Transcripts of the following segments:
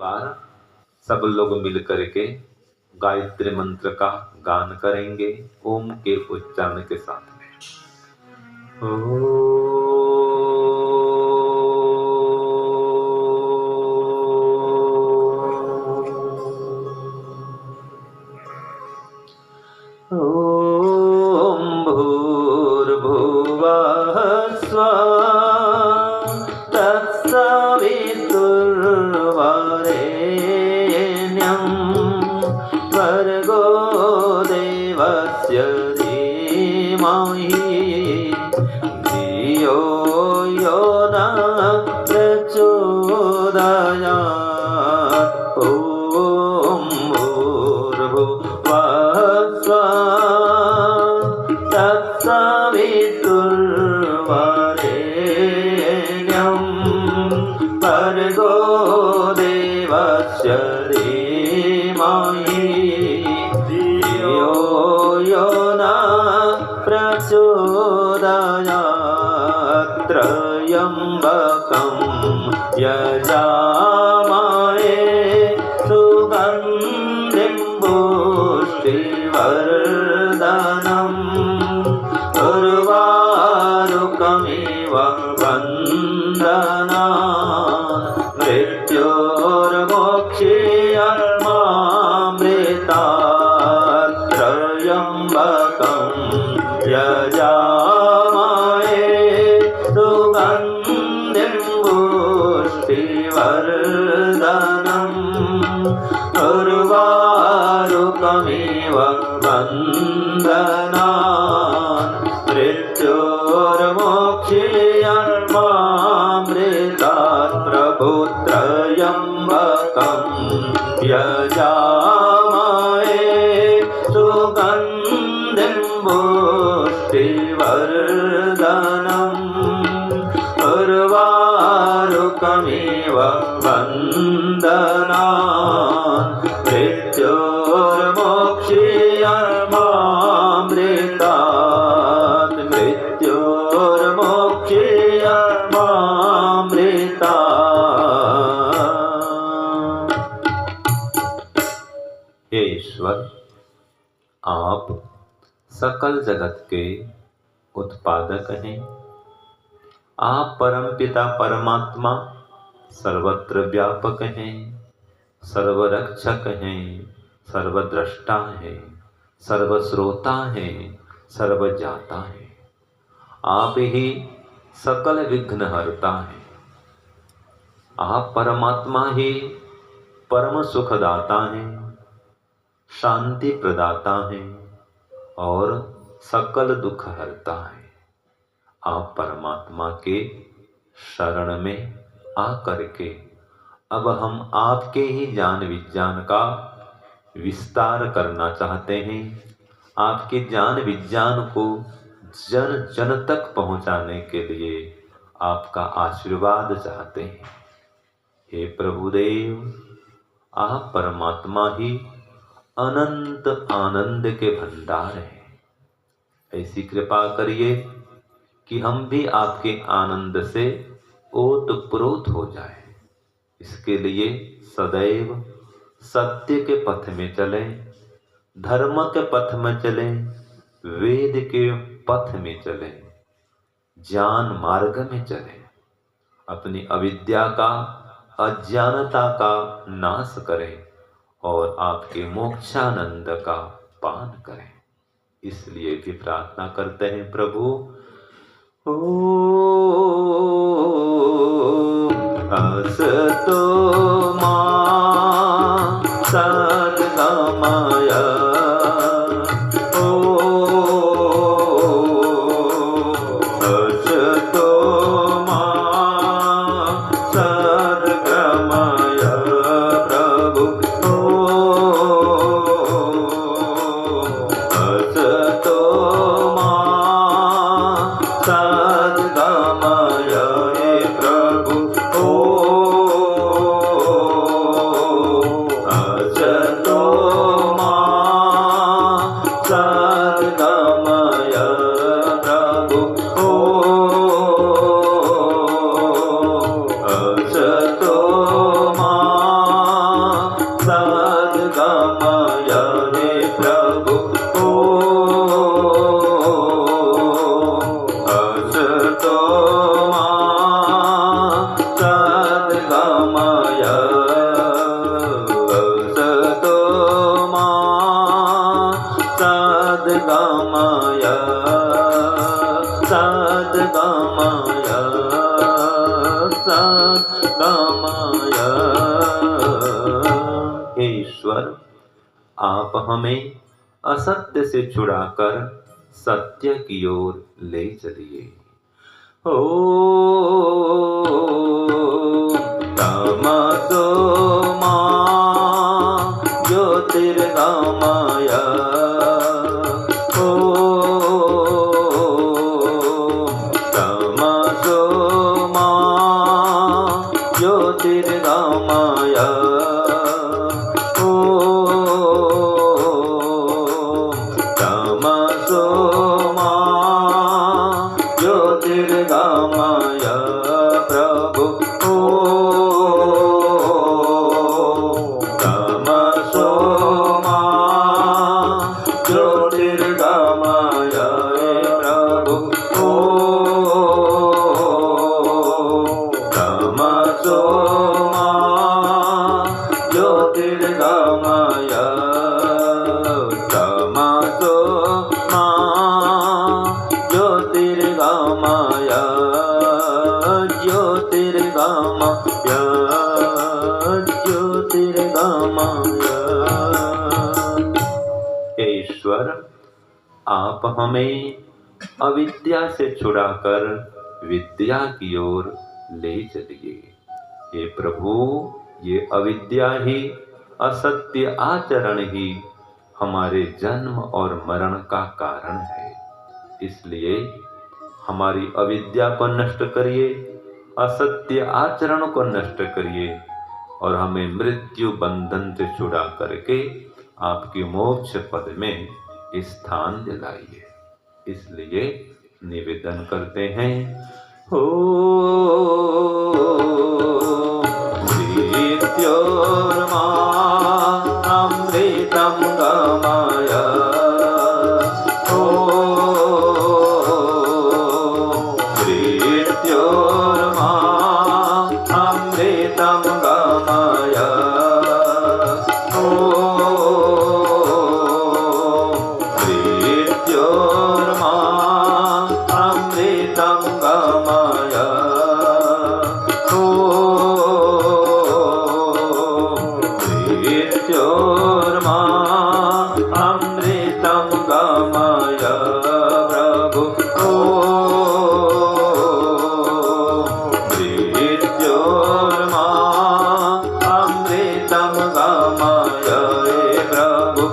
बार सब लोग मिल करके गायत्री मंत्र का गान करेंगे ओम के उच्चारण के साथ में। ओम भूर्भुवः स्वः तत्सवितुर्वरेण्यं भर्गो देवस्य धीमहि धियो यो नः प्रचोदयात्। ॐ भूर्भुवः स्वः तत्सवितुर्वरेण्यं भर्गो देवस्य धीमहि धियो यो नः प्रचोदयात्। त्र्यम्बकं यजामहे सुगन्धिं पुष्टिवर्धनम् उर्वारुकमिव बन्धनात्। मृत्योर्मोक्षयमामृतात्। त्र्यम्बकं यजामहे सुगन्धिं पुष्टिवर्धनम् उर्वारुकमिव बन्धनात्। मृत्योर्मोक्षयमामृतात्। प्रभु त्र्यम्बकं यजामहे सुगन्धिं पुष्टिवर्धनम् उर्वारुकमिव बन्धनात्। मृत्योर्मोक्षयमामृतात्। मृत्योर्मोक्षयमामृतात्। हे ईश्वर, आप सकल जगत के उत्पादक हैं। आप परमपिता परमात्मा सर्वत्र व्यापक हैं, सर्वरक्षक हैं, सर्वद्रष्टा हैं, सर्वश्रोता हैं, सर्वज्ञाता हैं। आप ही सकल विघ्नहर्ता हैं। आप परमात्मा ही परम सुखदाता हैं, शांति प्रदाता हैं और सकल दुख हरता है। आप परमात्मा के शरण में आकर के अब हम आपके ही ज्ञान विज्ञान का विस्तार करना चाहते हैं। आपके ज्ञान विज्ञान को जन जन तक पहुंचाने के लिए आपका आशीर्वाद चाहते हैं। हे प्रभुदेव, आप परमात्मा ही अनंत आनंद के भंडार हैं। ऐसी कृपा करिए कि हम भी आपके आनंद से ओतप्रोत हो जाए। इसके लिए सदैव सत्य के पथ में चलें, धर्म के पथ में चलें, वेद के पथ में चलें, ज्ञान मार्ग में चलें। अपनी अविद्या का, अज्ञानता का नाश करें और आपके मोक्षानंद का पान करें। इसलिए भी प्रार्थना करते हैं प्रभु। असतो मा सद्गमय असतो मा सद्गमय प्रभु असतो मा सद्गमय प्रभु। ईश्वर आप हमें असत्य से छुड़ाकर सत्य की ओर ले चलिए। तमसो मा ज्योतिर्गमय तमसो मा ज्योतिर्गमय तमसो मा ज्योतिर्गमय प्रभु तमसो मा ज्योतिर्गमय प्रभु तमसो मा ज्योतिर्गमय तमसो मा ज्योतिर्गमय ज्योतिर्गमय ज्योतिर्गमय। हे ईश्वर आप हमें अविद्या से छुड़ाकर विद्या की ओर ले चलिए। हे प्रभु ये अविद्या ही असत्य आचरण ही हमारे जन्म और मरण का कारण है। इसलिए हमारी अविद्या को नष्ट करिए, असत्य आचरण को नष्ट करिए और हमें मृत्यु बंधन से छुड़ा करके आपकी मोक्ष पद में स्थान दिलाइए। इसलिए निवेदन करते हैं हो मृत्योर्मा अमृतं गमय मृत्योर्मा अमृतं गमय मृत्योर्मा अमृतं गमय मृत्योर्मा अमृतं गमय प्रभु मृत्योर्मा अमृतं गमय प्रभु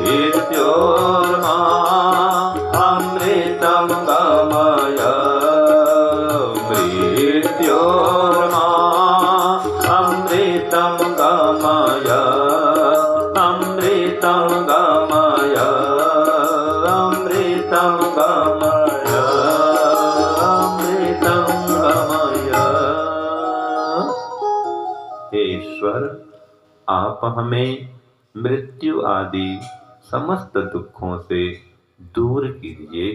मृत्योर्मा अमृतं गमय मृत्योर्मा अमृतं गमय अमृतं गमय अमृतं गमय अमृतं गमय। हे ईश्वर आप हमें मृत्यु आदि समस्त दुखों से दूर कीजिए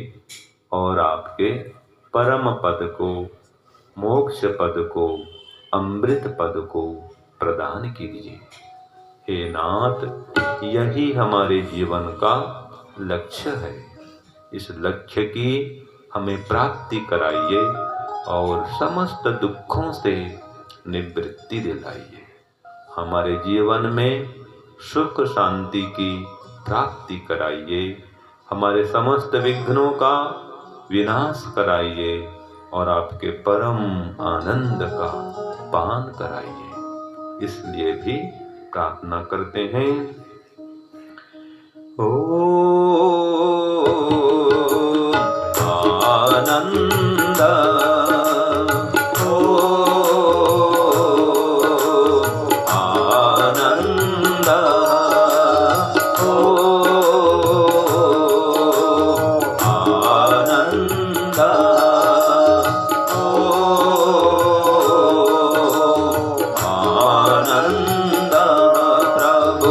और आपके परम पद को, मोक्ष पद को, अमृत पद को प्रदान कीजिए। हे नाथ यही हमारे जीवन का लक्ष्य है। इस लक्ष्य की हमें प्राप्ति कराइए और समस्त दुखों से निवृत्ति दिलाइए। हमारे जीवन में सुख शांति की प्राप्ति कराइए, हमारे समस्त विघ्नों का विनाश कराइए और आपके परम आनंद का पान कराइए। इसलिए भी प्रार्थना करते हैं ओ आनंद आनंद आनंद आनंद प्रभु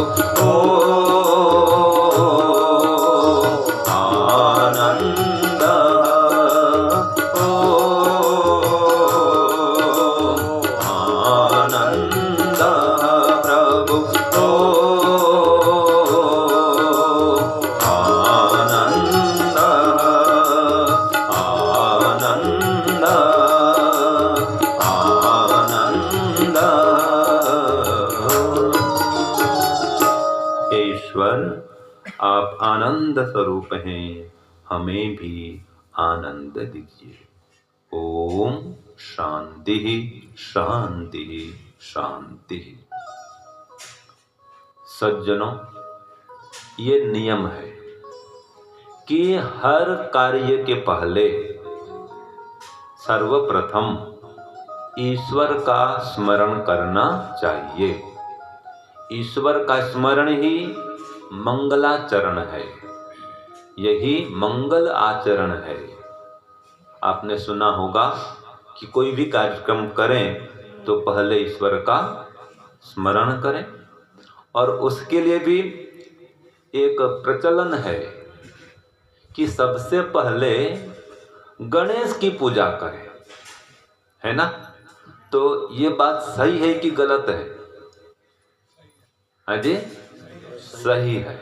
आप आनंद स्वरूप हैं, हमें भी आनंद दीजिए। ओम शांति शांति शांति। सज्जनों, ये नियम है कि हर कार्य के पहले सर्वप्रथम ईश्वर का स्मरण करना चाहिए। ईश्वर का स्मरण ही मंगलाचरण है, यही मंगल आचरण है। आपने सुना होगा कि कोई भी कार्यक्रम करें तो पहले ईश्वर का स्मरण करें, और उसके लिए भी एक प्रचलन है कि सबसे पहले गणेश की पूजा करें, है ना। तो ये बात सही है कि गलत है? हाँ जी, सही है।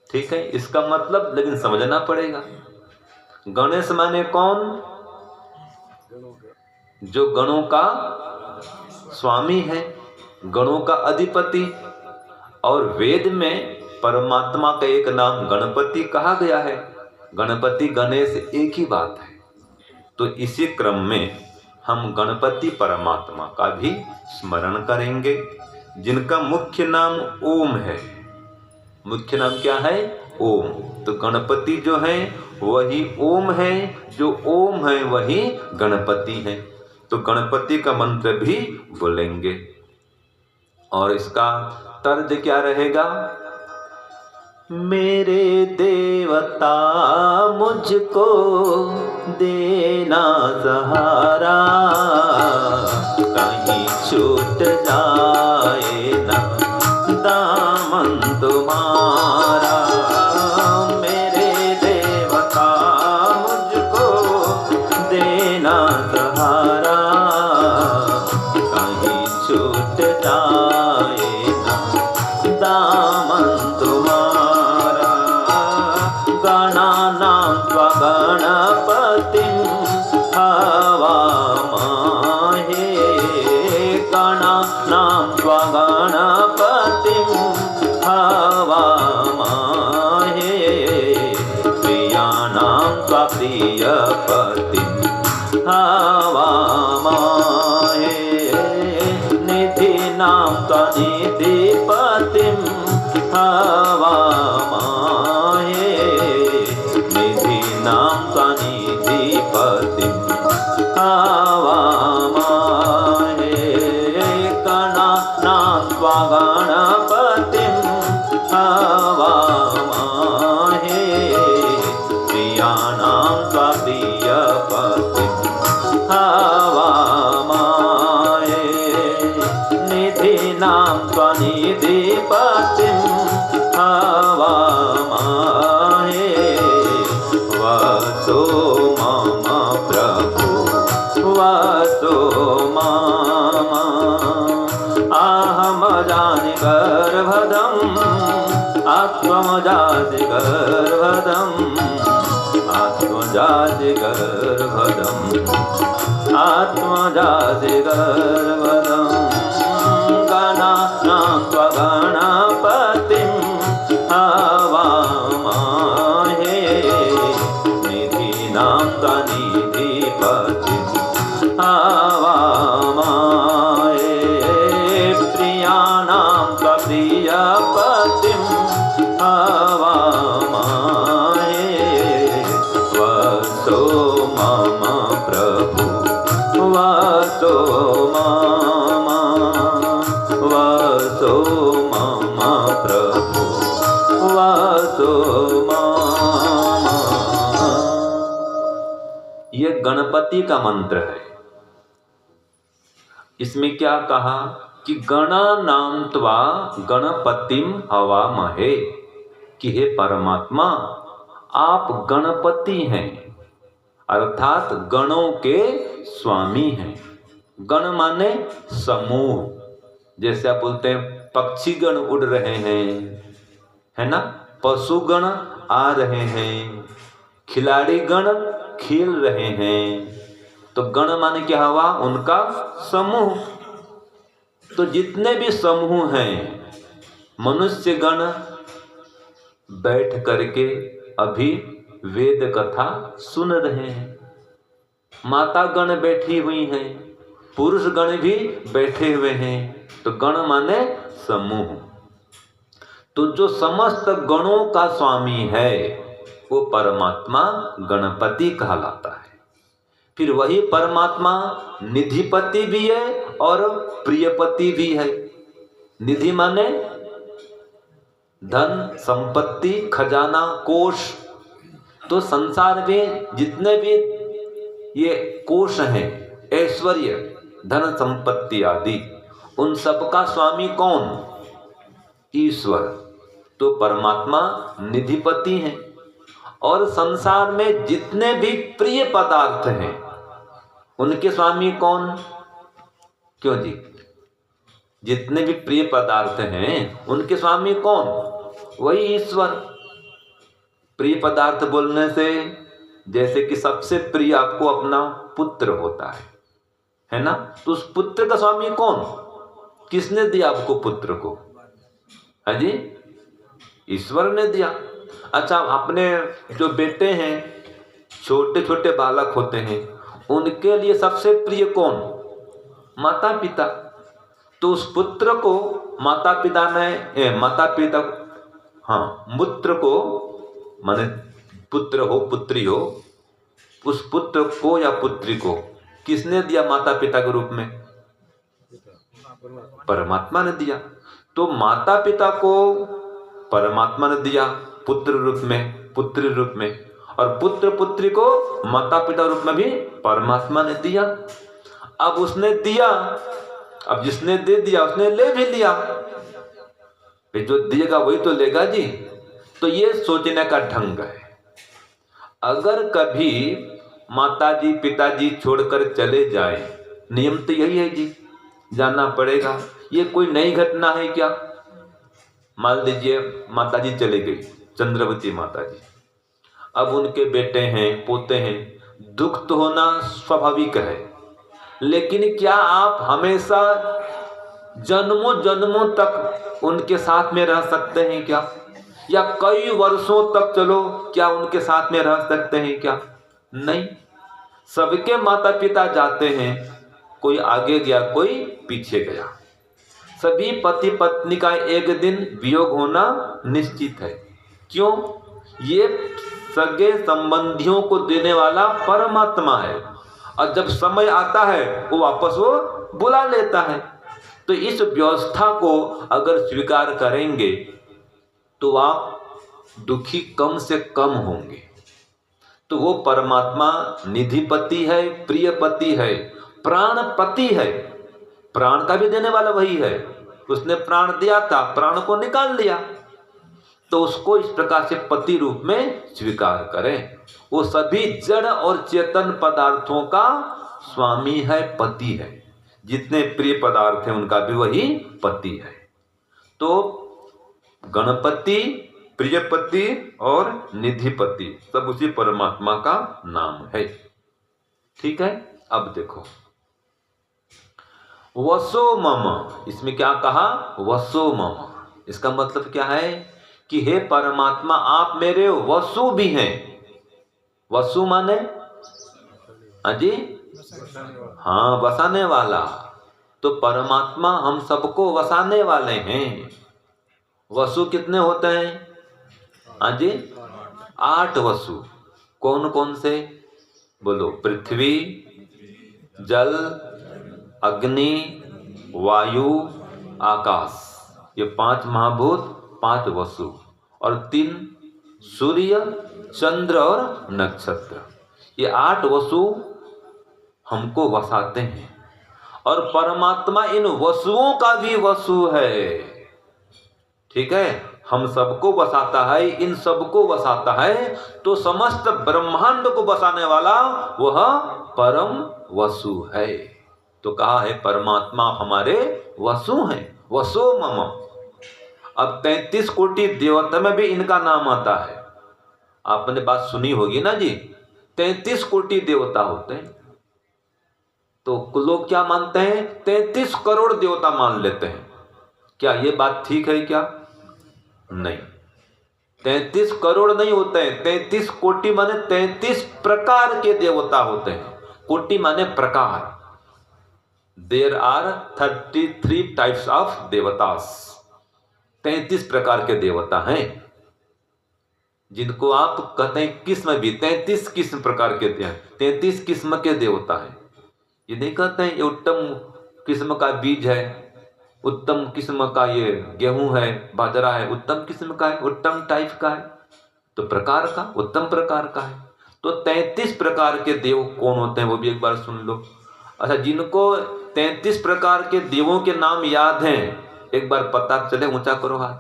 ठीक है, इसका मतलब लेकिन समझना पड़ेगा। गणेश माने कौन? जो गणों का स्वामी है, गणों का अधिपति। और वेद में परमात्मा का एक नाम गणपति कहा गया है। गणपति गणेश एक ही बात है। तो इसी क्रम में हम गणपति परमात्मा का भी स्मरण करेंगे, जिनका मुख्य नाम ओम है। मुख्य नाम क्या है? ओम। तो गणपति जो है वही ओम है, जो ओम है वही गणपति है। तो गणपति का मंत्र भी बोलेंगे। और इसका तर्ज क्या रहेगा? मेरे देवता मुझको देना सहारा, कहीं छूट जाए ना दामन तुम्हारा। मेरे देवता मुझको देना सहारा, कहीं छूट जाए ना दामन तुम्हारा। गणानां त्वा गणपतिं हवामहे, गणानां त्वा गणपतिं हवामहे, प्रियाणां त्वा प्रियपतिं हवामहे, निधीनां त्वा निधिपतिं हवामहे, निधीनां त्वा निधिपतिं हवामहे, गणानां त्वा गणपतिं हवामहे, प्रियाणां त्वा प्रियपतिं हवामहे, निधीनां त्वा निधिपतिं हवामहे। वसो मम प्रभु वसो मम, अहम जानि गर्भधम् आत्मजासि गर्भधम्, आत्मजासि गर्भधम्, आत्मजासि गर्भधम्। गणानां त्वा गणपतिं हवामहे, निधीनां त्वा निधिपतिं हवामहे, प्रियाणां त्वा प्रियपतिं हवामहे। वसो मम प्रभु वसो मम, वसो मम प्रभु वसो मम। ये गणपति का मंत्र है। इसमें क्या कहा कि गणानां त्वा गणपतिं हवामहे, कि हे परमात्मा आप गणपति हैं, अर्थात गणों के स्वामी हैं। गण माने समूह। जैसे आप बोलते हैं पक्षी गण उड़ रहे हैं, है ना, पशुगण आ रहे हैं, खिलाड़ी गण खेल रहे हैं। तो गण माने क्या हुआ? उनका समूह। तो जितने भी समूह हैं, मनुष्य गण, बैठ करके अभी वेद कथा सुन रहे हैं। माता गण बैठी हुई हैं, पुरुष गण भी बैठे हुए हैं। तो गण माने समूह। तो जो समस्त गणों का स्वामी है वो परमात्मा गणपति कहलाता है। फिर वही परमात्मा निधिपति भी है और प्रियपति भी है। निधि माने धन, संपत्ति, खजाना, कोष। तो संसार में जितने भी ये कोष हैं, ऐश्वर्य, धन, संपत्ति आदि, उन सब का स्वामी कौन? ईश्वर। तो परमात्मा निधिपति हैं। और संसार में जितने भी प्रिय पदार्थ हैं उनके स्वामी कौन? क्यों जी? जितने भी प्रिय पदार्थ हैं उनके स्वामी कौन? वही ईश्वर। प्रिय पदार्थ बोलने से जैसे कि सबसे प्रिय आपको अपना पुत्र होता है ना? तो उस पुत्र का स्वामी कौन? किसने दिया आपको पुत्र को? है जी, ईश्वर ने दिया। अच्छा, अपने जो बेटे हैं, छोटे छोटे बालक होते हैं, उनके लिए सबसे प्रिय कौन? माता पिता। तो उस पुत्र को माता पिता मूत्र को माने पुत्र हो पुत्री हो, उस पुत्र को या पुत्री को किसने दिया माता पिता के रूप में? परमात्मा ने दिया। तो माता पिता को परमात्मा ने दिया पुत्र रूप में, पुत्री रूप में, और पुत्र पुत्री को माता पिता रूप में भी परमात्मा ने दिया। अब उसने दिया, अब जिसने दे दिया उसने ले भी लिया, फिर जो दिएगा वही तो लेगा जी। तो ये सोचने का ढंग है। अगर कभी माताजी पिताजी छोड़कर चले जाए, नियम तो यही है जी, जाना पड़ेगा। ये कोई नई घटना है क्या? मान लीजिए माताजी चली गई, चंद्रवती माताजी, अब उनके बेटे हैं, पोते हैं, दुख तो होना स्वाभाविक है। लेकिन क्या आप हमेशा जन्मों जन्मों तक उनके साथ में रह सकते हैं क्या? या कई वर्षों तक चलो क्या उनके साथ में रह सकते हैं क्या? नहीं। सबके माता पिता जाते हैं, कोई आगे गया कोई पीछे गया। सभी पति पत्नी का एक दिन वियोग होना निश्चित है। क्यों? ये सगे संबंधियों को देने वाला परमात्मा है, और जब समय आता है वो वापस वो बुला लेता है। तो इस व्यवस्था को अगर स्वीकार करेंगे तो आप दुखी कम से कम होंगे। तो वो परमात्मा निधिपति है, प्रियपति है, प्राणपति है। प्राण का भी देने वाला वही है। उसने प्राण दिया था, प्राण को निकाल लिया। तो उसको इस प्रकार से पति रूप में स्वीकार करें। वो सभी जड़ और चेतन पदार्थों का स्वामी है, पति है। जितने प्रिय पदार्थ हैं उनका भी वही पति है। तो गणपति, प्रियपति और निधिपति सब उसी परमात्मा का नाम है। ठीक है। अब देखो, वसो मम, इसमें क्या कहा? वसो मम। इसका मतलब क्या है कि हे परमात्मा आप मेरे वसु भी हैं। वसु माने अजी, हाँ, बसाने वाला। तो परमात्मा हम सबको वसाने वाले हैं। वसु कितने होते हैं अजी? 8 वसु। कौन कौन से बोलो? पृथ्वी, जल, अग्नि, वायु, आकाश, ये 5 महाभूत, 5 वसु, और 3 सूर्य, चंद्र और नक्षत्र। ये 8 वसु हमको वसाते हैं। और परमात्मा इन वसुओं का भी वसु है। ठीक है, हम सबको बसाता है, इन सबको बसाता है। तो समस्त ब्रह्मांड को बसाने वाला वह परम वसु है। तो कहा है परमात्मा हमारे वसु हैं। वसो मम। अब 33 कोटि देवता में भी इनका नाम आता है। आपने बात सुनी होगी ना जी, 33 कोटि देवता होते हैं। तो लोग क्या मानते हैं? 33 करोड़ देवता मान लेते हैं। क्या ये बात ठीक है क्या? नहीं। 33 करोड़ नहीं होते हैं, 33 कोटि माने 33 प्रकार के देवता होते हैं। कोटि माने प्रकार। There are 33 types of देवतास। 33 प्रकार के देवता हैं, जिनको आप कहते हैं किस्म भी। 33 किस्म प्रकार के 33 किस्म के देवता हैं। ये नहीं कहते हैं ये उत्तम किस्म का बीज है, उत्तम किस्म का ये गेहूं है, बाजरा है, उत्तम किस्म का है, उत्तम टाइप का है, तो प्रकार का, उत्तम प्रकार का है। तो 33 प्रकार के देव कौन होते हैं वो भी एक बार सुन लो। अच्छा, जिनको 33 प्रकार के देवों के नाम याद हैं, एक बार पता चले, ऊंचा करो हाथ।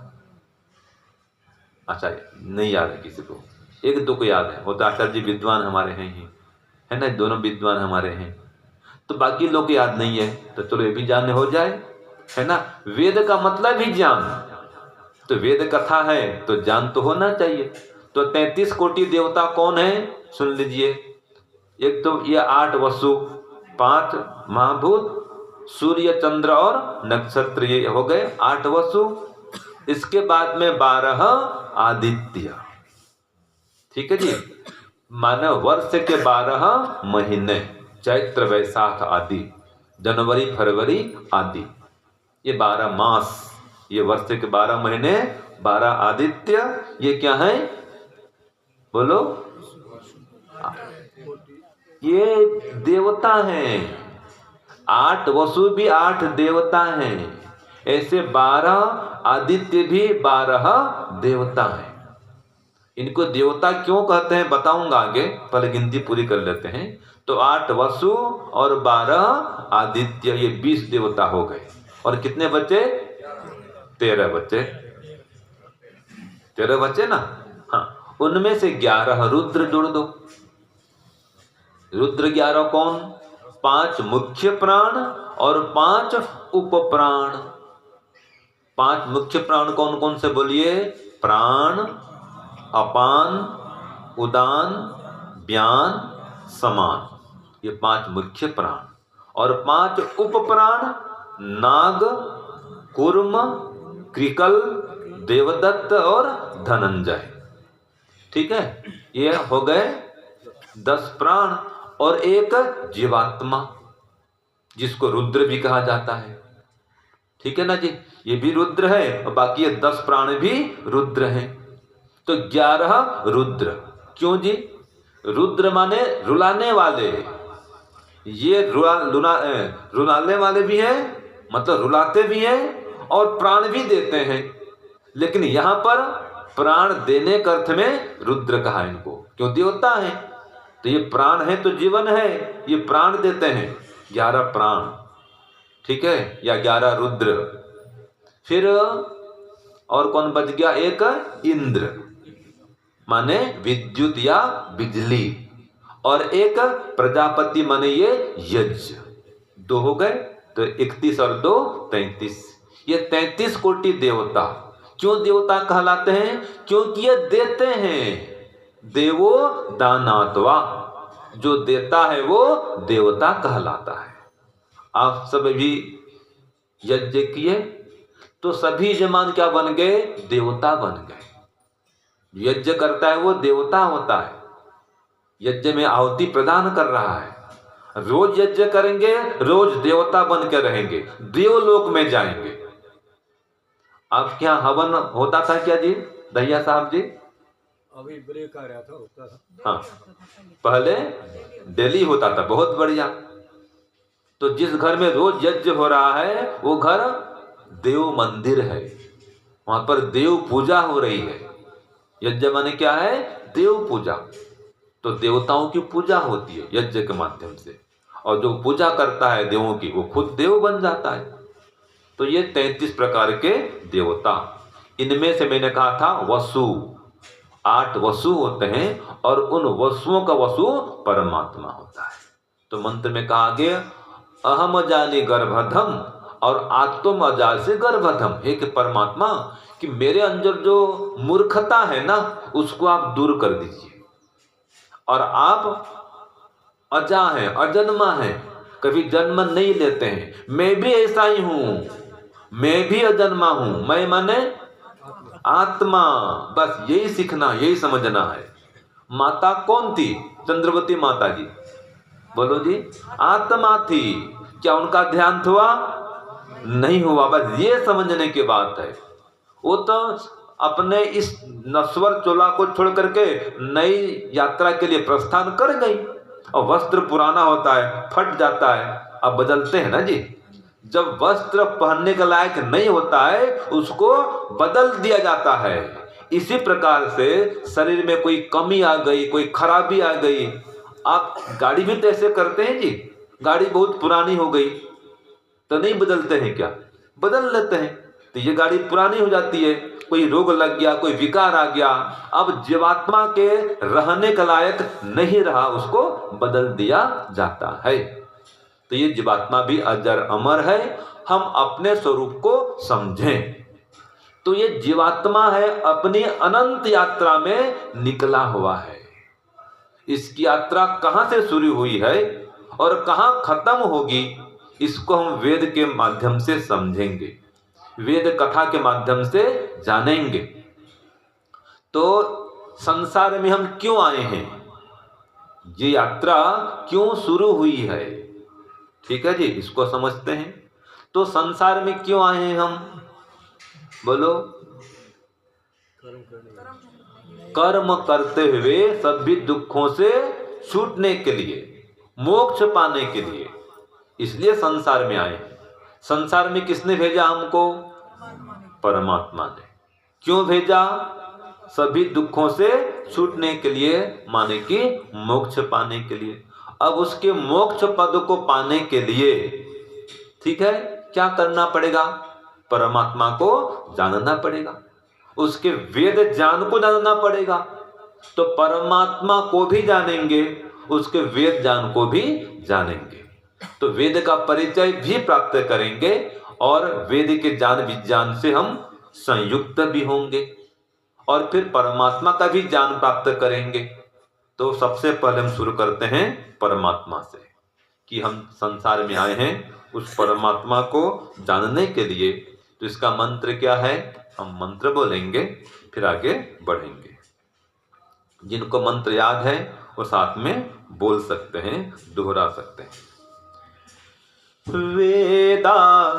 अच्छा, नहीं याद है किसी को? एक दो को याद है, वो तो आचार्य जी विद्वान हमारे हैं ही, है ना, दोनों विद्वान हमारे हैं, तो बाकी लोग याद नहीं है, तो चलो ये भी जानने हो जाए, है ना। वेद का मतलब ही ज्ञान, तो वेद कथा है तो ज्ञान तो होना चाहिए। तो 33 कोटि देवता कौन है सुन लीजिए। एक तो ये 8 वसु, 5 महाभूत, सूर्य चंद्र और नक्षत्र, ये हो गए 8 वसु। इसके बाद में 12 आदित्य, ठीक है जी, माने वर्ष के 12 महीने, चैत्र वैशाख आदि, जनवरी फरवरी आदि, ये 12 मास, ये वर्ष के 12 महीने, 12 आदित्य, ये क्या है बोलो? ये देवता हैं। 8 वसु भी 8 देवता हैं, ऐसे 12 आदित्य भी 12 देवता हैं। इनको देवता क्यों कहते हैं बताऊंगा आगे, पहले गिनती पूरी कर लेते हैं। तो 8 वसु और 12 आदित्य, ये 20 देवता हो गए। और कितने बचे? 13 बचे, 13 बचे ना। हाँ, उनमें से 11 रुद्र जोड़ दो। रुद्र 11 कौन? 5 मुख्य प्राण और 5 उप प्राण। 5 मुख्य प्राण कौन कौन से बोलिए? प्राण, अपान, उदान, व्यान, समान, ये 5 मुख्य प्राण। और 5 उप प्राण, नाग, कूर्म, कृकल, देवदत्त और धनंजय, ठीक है। ये हो गए 10 प्राण। और एक जीवात्मा, जिसको रुद्र भी कहा जाता है, ठीक है ना जी, ये भी रुद्र है, और बाकी ये 10 प्राण भी रुद्र हैं। तो 11 रुद्र। क्यों जी? रुद्र माने रुलाने वाले। ये रुलाने वाले भी हैं, मतलब रुलाते भी हैं और प्राण भी देते हैं। लेकिन यहां पर प्राण देने के अर्थ में रुद्र कहा इनको, क्यों? देवता है, तो ये प्राण है तो जीवन है, ये प्राण देते हैं। 11 प्राण, ठीक है, या 11 रुद्र। फिर और कौन बच गया? एक इंद्र, माने विद्युत या बिजली, और एक प्रजापति माने ये यज्ञ। 2 हो गए, तो 31 और 2 33। ये 33 कोटि देवता। क्यों देवता कहलाते हैं? क्योंकि ये देते हैं। देवो दानात्वा, जो देता है वो देवता कहलाता है। आप सब भी यज्ञ किए तो सभी जमान क्या बन गए? देवता बन गए। यज्ञ करता है वो देवता होता है, यज्ञ में आहुति प्रदान कर रहा है। रोज यज्ञ करेंगे, रोज देवता बन के रहेंगे, देवलोक में जाएंगे। आपके यहाँ हवन होता था क्या जी, दहिया साहब जी? अभी ब्रेक आ रहा था, होता था। हाँ, पहले डेली होता था, बहुत बढ़िया। तो जिस घर में रोज यज्ञ हो रहा है वो घर देव मंदिर है, वहां पर देव पूजा हो रही है। यज्ञ माने क्या है? देव पूजा। तो देवताओं की पूजा होती है यज्ञ के माध्यम से, और जो पूजा करता है देवों की वो खुद देव बन जाता है। तो ये 33 प्रकार के देवता। इनमें से मैंने कहा था वसु, 8 वसु होते हैं, और उन वसुओं का वसु परमात्मा होता है। तो मंत्र में कहा गया अहम जानी गर्भधम और आत्म अजासे गर्भधम, हे कि परमात्मा कि मेरे अंदर जो मूर्खता है ना उसको आप दूर कर दीजिए, और आप अजा हैं, अजन्मा हैं, कभी जन्म नहीं लेते हैं। मैं भी ऐसा ही हूं, मैं भी अजन्मा हूं। मैं माने आत्मा, बस यही सीखना, यही समझना है। माता कौन थी? चंद्रवती माता जी। बोलो जी, आत्मा थी। क्या उनका ध्यान हुआ? नहीं हुआ। बस ये समझने की बात है। वो तो अपने इस नश्वर चोला को छोड़ करके नई यात्रा के लिए प्रस्थान कर गई। और वस्त्र पुराना होता है, फट जाता है, अब बदलते हैं ना जी। जब वस्त्र पहनने के लायक नहीं होता है, उसको बदल दिया जाता है। इसी प्रकार से शरीर में कोई कमी आ गई, कोई खराबी आ गई, आप गाड़ी भी तो ऐसे करते हैं जी। गाड़ी बहुत पुरानी हो गई तो नहीं बदलते हैं क्या? बदल लेते हैं। तो ये गाड़ी पुरानी हो जाती है, कोई रोग लग गया, कोई विकार आ गया, अब जीवात्मा के रहने के लायक नहीं रहा, उसको बदल दिया जाता है। तो ये जीवात्मा भी अजर अमर है। हम अपने स्वरूप को समझें तो ये जीवात्मा है, अपनी अनंत यात्रा में निकला हुआ है। इसकी यात्रा कहां से शुरू हुई है और कहां खत्म होगी, इसको हम वेद के माध्यम से समझेंगे, वेद कथा के माध्यम से जानेंगे। तो संसार में हम क्यों आए हैं, ये यात्रा क्यों शुरू हुई है, ठीक है जी, इसको समझते हैं। तो संसार में क्यों आए हैं हम? बोलो। कर्म करते हुए सभी दुखों से छूटने के लिए, मोक्ष पाने के लिए, इसलिए संसार में आए हैं। संसार में किसने भेजा हमको? परमात्मा ने। क्यों भेजा? सभी दुखों से छूटने के लिए, माने कि मोक्ष पाने के लिए। अब उसके मोक्ष पद को पाने के लिए, ठीक है, क्या करना पड़ेगा? परमात्मा को जानना पड़ेगा, उसके वेद ज्ञान को जानना पड़ेगा। तो परमात्मा को भी जानेंगे, उसके वेद ज्ञान को भी जानेंगे, तो वेद का परिचय भी प्राप्त करेंगे और वेद के ज्ञान विज्ञान से हम संयुक्त भी होंगे और फिर परमात्मा का भी ज्ञान प्राप्त करेंगे। तो सबसे पहले हम शुरू करते हैं परमात्मा से, कि हम संसार में आए हैं उस परमात्मा को जानने के लिए। तो इसका मंत्र क्या है? हम मंत्र बोलेंगे, फिर आगे बढ़ेंगे। जिनको मंत्र याद है वो साथ में बोल सकते हैं, दोहरा सकते हैं। वेदाहमेतं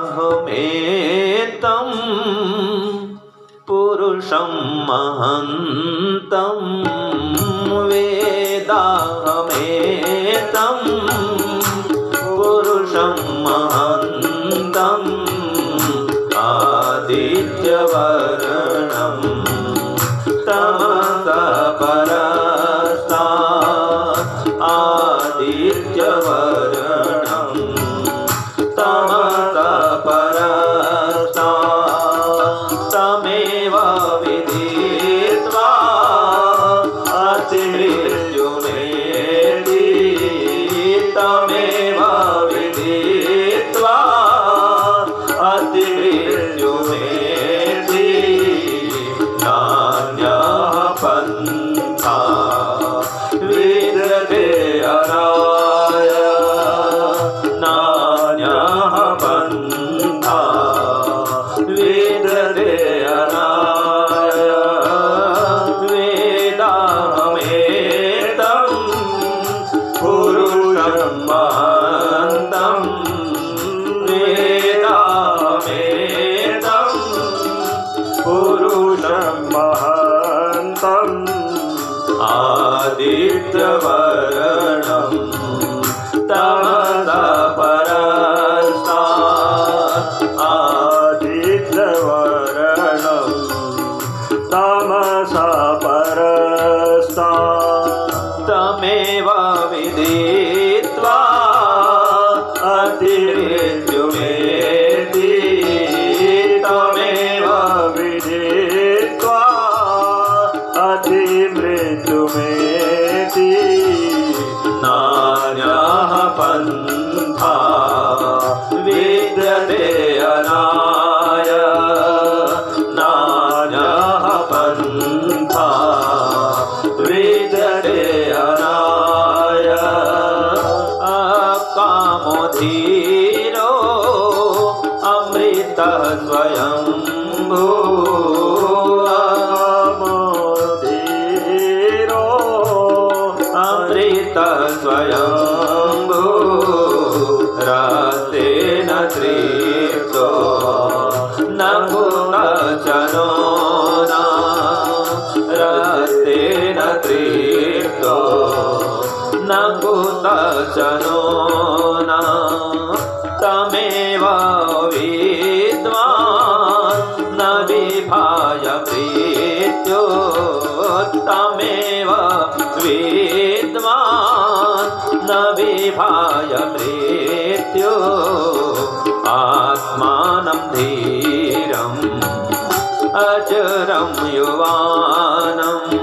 पुरुषं महन्तं, वेदाहमेतं पुरुषं महन्तं, आदित्यवर्णं तमसः परस्तात्, आदित्यवर्णं तमसः परस्तात्, तमेव विदित्वा अतिमृत्युमेति, तमेव विदित्वा अतिमृत्युमेति, नान्यः पन्था विद्यते अनाय, नान्यः पन्था विद्यते अनाय, वेदाहमेतं पुरुषं महन्तं, वेदाहमेतं पुरुषं महन्तं, आदित्यवर्णं तमसः परस्तात्, आदित्यवर्णं तमसः परस्तात्, तमेव विदित्वा अतिमृत्युमेति, तमेव विदित्वा अतिमृत्युमेति, नान्यः पन्था विद्यते अनाय, नान्यः पन्था विद्यते अनाय, अकामो धीरो अमृतः स्वयंभू, तृप्तो न कुतचनो न रतेन तृप्तो न कुतचनो न तमेव विद्वान् न विभाय प्रीत्यो तमेव विद्वान् न विभाय प्रीत्यो आत्मानं धीरम् अजरं युवानम्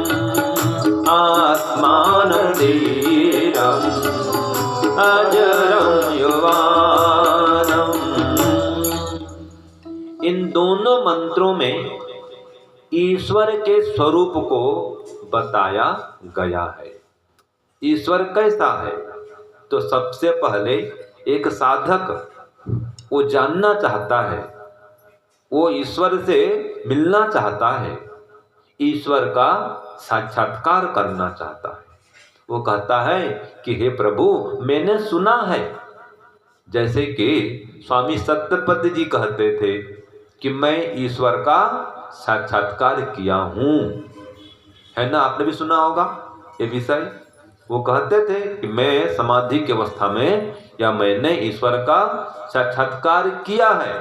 आत्मानं धीरम् अजरं युवानम्। इन दोनों मंत्रों में ईश्वर के स्वरूप को बताया गया है। ईश्वर कैसा है? तो सबसे पहले एक साधक वो जानना चाहता है, वो ईश्वर से मिलना चाहता है, ईश्वर का साक्षात्कार करना चाहता है। वो कहता है कि हे प्रभु मैंने सुना है, जैसे कि स्वामी सत्यपति जी कहते थे कि मैं ईश्वर का साक्षात्कार किया हूँ, है ना? आपने भी सुना होगा ये विषय। वो कहते थे कि मैं समाधि की अवस्था में या मैंने ईश्वर का साक्षात्कार किया है।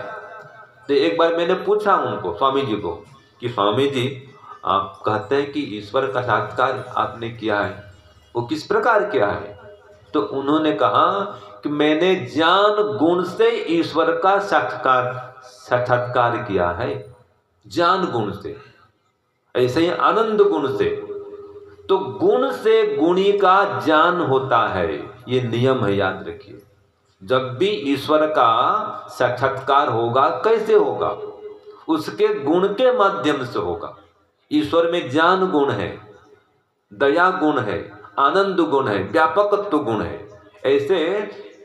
तो एक बार मैंने पूछा उनको, स्वामी जी को, कि स्वामी जी आप कहते हैं कि ईश्वर का साक्षात्कार आपने किया है, वो किस प्रकार किया है? तो उन्होंने कहा कि मैंने ज्ञान गुण से ईश्वर का साक्षात्कार किया है। ज्ञान गुण से, ऐसे ही आनंद गुण से। तो गुण से गुणी का ज्ञान होता है, ये नियम है, याद रखिए। जब भी ईश्वर का साक्षात्कार होगा, कैसे होगा? उसके गुण के माध्यम से होगा। ईश्वर में ज्ञान गुण है, दया गुण है, आनंद गुण है, व्यापकत्व गुण है। ऐसे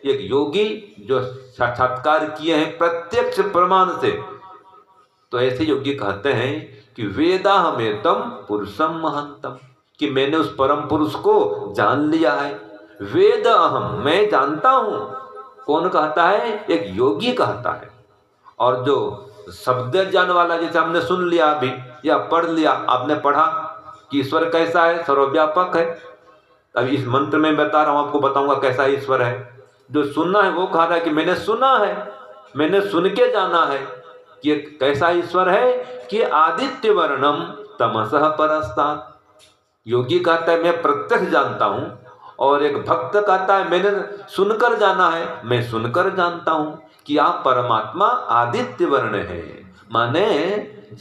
एक योगी जो साक्षात्कार किए हैं प्रत्यक्ष प्रमाण से, तो ऐसे योगी कहते हैं कि वेदाहमेतम पुरुषम महंतम, कि मैंने उस परम पुरुष को जान लिया है। वेद अहम, मैं जानता हूं। कौन कहता है? एक योगी कहता है। और जो शब्द ज्ञान वाला, जैसे हमने सुन लिया अभी या पढ़ लिया, आपने पढ़ा कि ईश्वर कैसा है, सर्वव्यापक है। अभी इस मंत्र में बता रहा हूं, आपको बताऊंगा कैसा ईश्वर है। जो सुनना है वो कह रहा है कि मैंने सुना है, मैंने सुन के जाना है कि कैसा ईश्वर है कि आदित्य वर्णम तमसः परस्तात्। योगी कहता है मैं प्रत्यक्ष जानता हूं, और एक भक्त कहता है मैंने सुनकर जाना है, मैं सुनकर जानता हूं कि आप परमात्मा आदित्य वर्ण है, माने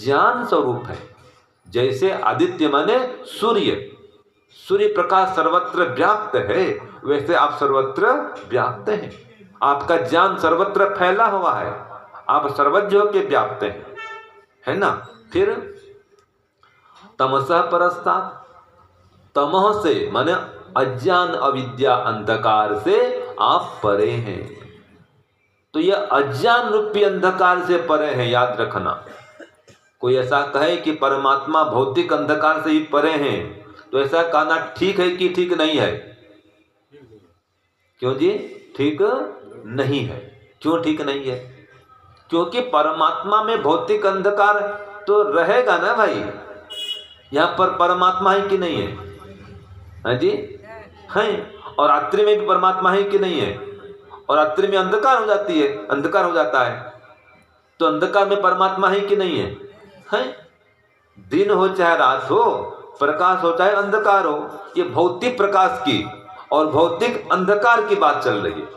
ज्ञान स्वरूप है। जैसे आदित्य माने सूर्य, सूर्य प्रकाश सर्वत्र व्याप्त है, वैसे आप सर्वत्र व्याप्त हैं। आपका ज्ञान सर्वत्र फैला हुआ है, आप सर्वज्ञ होकर व्याप्त हैं, है ना? फिर तमसः परस्तात्, तमह से माने अज्ञान अविद्या अंधकार से आप परे हैं। तो यह अज्ञान रूपी अंधकार से परे हैं, याद रखना। कोई ऐसा कहे कि परमात्मा भौतिक अंधकार से ही परे हैं, तो ऐसा कहना ठीक है कि ठीक नहीं है? क्यों जी? ठीक नहीं है। क्यों ठीक नहीं है? क्योंकि परमात्मा में भौतिक अंधकार तो रहेगा ना भाई। यहाँ पर परमात्मा है कि नहीं है? हाँ जी, है। और रात्रि में भी परमात्मा है कि नहीं है? और रात्रि में अंधकार हो जाती है, अंधकार हो जाता है, तो अंधकार में परमात्मा है कि नहीं है? है। दिन हो चाहे रात हो, प्रकाश हो चाहे अंधकार हो, ये भौतिक प्रकाश की और भौतिक अंधकार की बात चल रही है।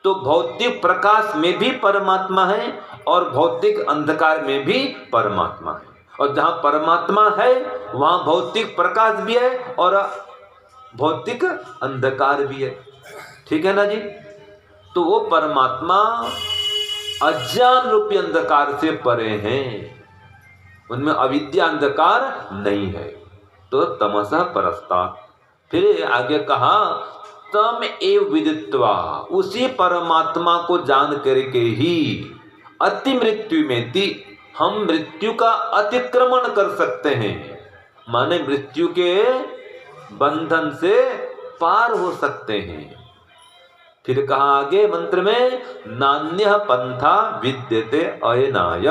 तो भौतिक प्रकाश में भी परमात्मा है और भौतिक अंधकार में भी परमात्मा है। और जहां परमात्मा है वहां भौतिक प्रकाश भी है और भौतिक अंधकार भी है। ठीक है ना जी? तो वो परमात्मा अज्ञान रूपी अंधकार से परे हैं, उनमें अविद्या अंधकार नहीं है। तो तमसः परस्तात्। फिर आगे कहा तम एव विदित्वा, उसी परमात्मा को जान करके ही अति मृत्यु में थी, हम मृत्यु का अतिक्रमण कर सकते हैं, माने मृत्यु के बंधन से पार हो सकते हैं। फिर कहा आगे मंत्र में, नान्यः पंथा विद्यते अयनाय,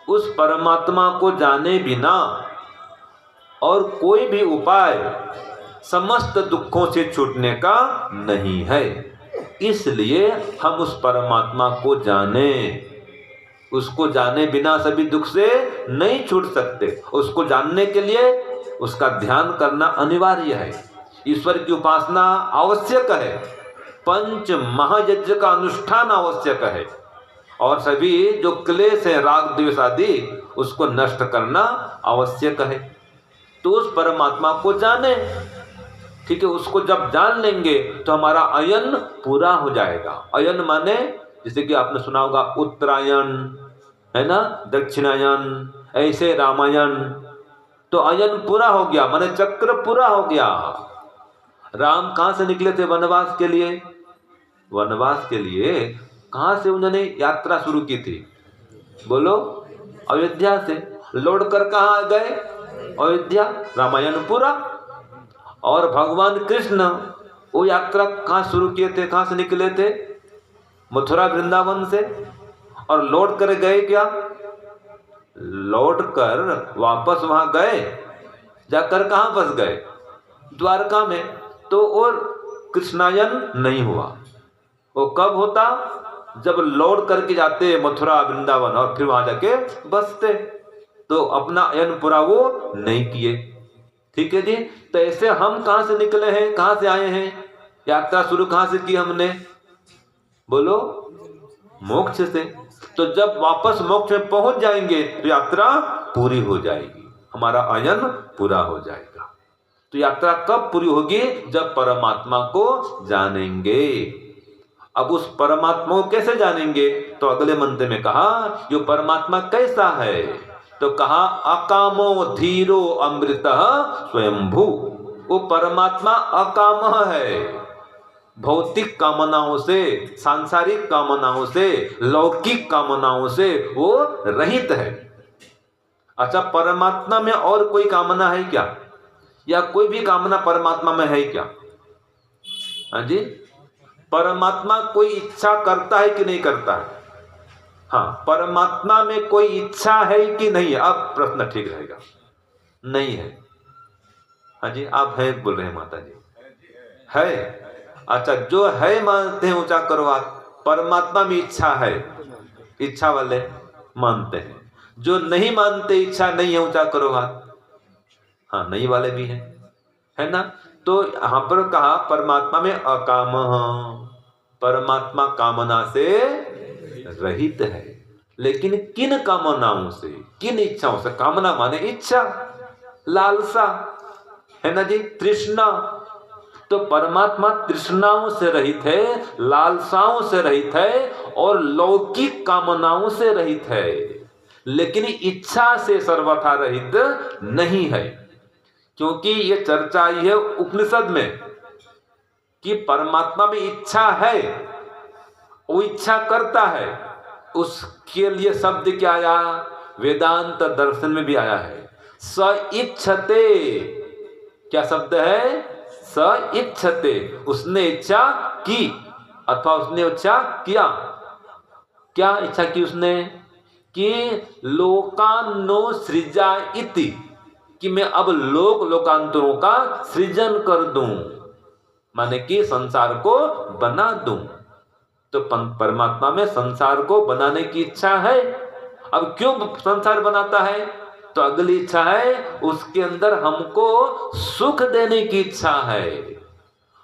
उस परमात्मा को जाने बिना और कोई भी उपाय समस्त दुखों से छूटने का नहीं है। इसलिए हम उस परमात्मा को जाने, उसको जाने बिना सभी दुख से नहीं छूट सकते। उसको जानने के लिए उसका ध्यान करना अनिवार्य है, ईश्वर की उपासना आवश्यक है, पंच महायज्ञ का अनुष्ठान आवश्यक है, और सभी जो क्लेश है राग द्वेष आदि उसको नष्ट करना आवश्यक है। तो उस परमात्मा को जाने, ठीक है। उसको जब जान लेंगे तो हमारा अयन पूरा हो जाएगा। अयन माने जैसे कि आपने सुना होगा उत्तरायण है ना, दक्षिणायन, ऐसे रामायण। तो अयन पूरा हो गया माने चक्र पूरा हो गया। राम कहां से निकले थे वनवास के लिए? वनवास के लिए कहां से उन्होंने यात्रा शुरू की थी? बोलो, अयोध्या से। लौट कर कहां गए? अयोध्या। रामायण पूरा। और भगवान कृष्ण वो यात्रा कहां शुरू किए थे, कहां से निकले थे? मथुरा वृंदावन से। और लौट कर गए क्या? लौट कर वापस वहां गए, जाकर कहां फंस गए? द्वारका में। तो और कृष्णायन नहीं हुआ। वो कब होता? जब लौट करके जाते मथुरा वृंदावन और फिर वहां जाके बसते, तो अपना अयन पूरा वो नहीं किए। ठीक है जी। तो ऐसे हम कहां से निकले हैं, कहां से आए हैं? यात्रा शुरू कहां से की हमने? बोलो, मोक्ष से। तो जब वापस मोक्ष में पहुंच जाएंगे तो यात्रा पूरी हो जाएगी, हमारा अयन पूरा हो जाएगा। तो यात्रा कब पूरी होगी? जब परमात्मा को जानेंगे। अब उस परमात्मा को कैसे जानेंगे? तो अगले मंत्र में कहा, यो परमात्मा कैसा है? तो कहा, अकामो धीरो अमृतः स्वयंभू। वो परमात्मा अकाम है, भौतिक कामनाओं से, सांसारिक कामनाओं से, लौकिक कामनाओं से वो रहित है। अच्छा, परमात्मा में और कोई कामना है क्या? या कोई भी कामना परमात्मा में है क्या? हाँ जी, परमात्मा कोई इच्छा करता है कि नहीं करता है? हाँ, परमात्मा में कोई इच्छा है कि नहीं? अब प्रश्न ठीक रहेगा। नहीं है। हाँ जी, आप हैं बोल रहे हैं माता जी? है। अच्छा, जो है मानते हैं ऊंचा करो हाथ। परमात्मा में इच्छा है, इच्छा वाले मानते हैं। जो नहीं मानते, इच्छा नहीं है, ऊंचा करो हाथ। हाँ, नहीं वाले भी हैं, है ना। तो यहां पर कहा परमात्मा में अकाम, परमात्मा कामना से रहित है। लेकिन किन कामनाओं से, किन इच्छाओं से? कामना माने इच्छा, लालसा, है ना जी, तृष्णा। तो परमात्मा तृष्णाओं से रहित है, लालसाओं से रहित है और लौकिक कामनाओं से रहित है, लेकिन इच्छा से सर्वथा रहित नहीं है। क्योंकि ये चर्चा आई है उपनिषद में कि परमात्मा में इच्छा है, वो इच्छा करता है। उसके लिए शब्द क्या आया? वेदांत दर्शन में भी आया है, स इच्छते। क्या शब्द है? स इच्छते। उसने इच्छा की अथवा उसने इच्छा किया। क्या इच्छा की उसने? कि लोकान्नो सृजा इति, कि मैं अब लोकांतरों का सृजन कर दूं, माने कि संसार को बना दूं। तो परमात्मा में संसार को बनाने की इच्छा है। अब क्यों संसार बनाता है? तो अगली इच्छा है, उसके अंदर हमको सुख देने की इच्छा है।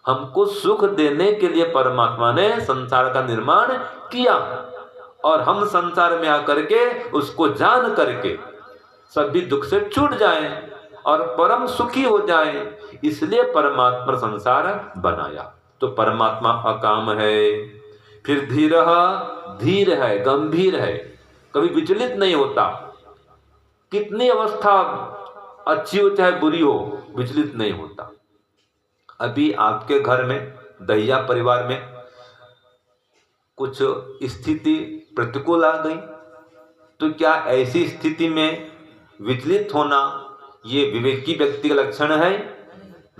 हमको सुख देने के लिए परमात्मा ने संसार का निर्माण किया, और हम संसार में आकर के उसको जान करके सभी दुख से छूट जाएं और परम सुखी हो जाएं। इसलिए परमात्मा संसार बनाया। तो परमात्मा अकाम है। फिर धीर है, गंभीर है, कभी विचलित नहीं होता। कितनी अवस्था अच्छी हो चाहे बुरी हो, विचलित नहीं होता। अभी आपके घर में, दहिया परिवार में कुछ स्थिति प्रतिकूल आ गई, तो क्या ऐसी स्थिति में विचलित होना ये विवेकी व्यक्ति का लक्षण है?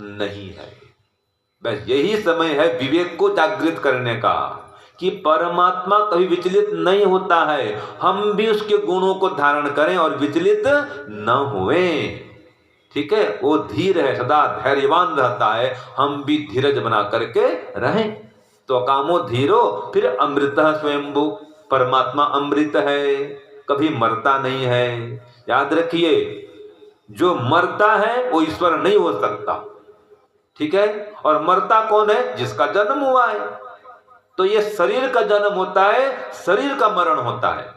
नहीं है। बस यही समय है विवेक को जागृत करने का कि परमात्मा कभी विचलित नहीं होता है, हम भी उसके गुणों को धारण करें और विचलित न हुएं। ठीक है, वो धीर है, सदा धैर्यवान रहता है, हम भी धीरज बना करके रहें। तो कामो धीरो फिर अमृतः स्वयंभू, परमात्मा अमृत है, कभी मरता नहीं है। याद रखिए, जो मरता है वो ईश्वर नहीं हो सकता। ठीक है, और मरता कौन है? जिसका जन्म हुआ है। तो ये शरीर का जन्म होता है, शरीर का मरण होता है।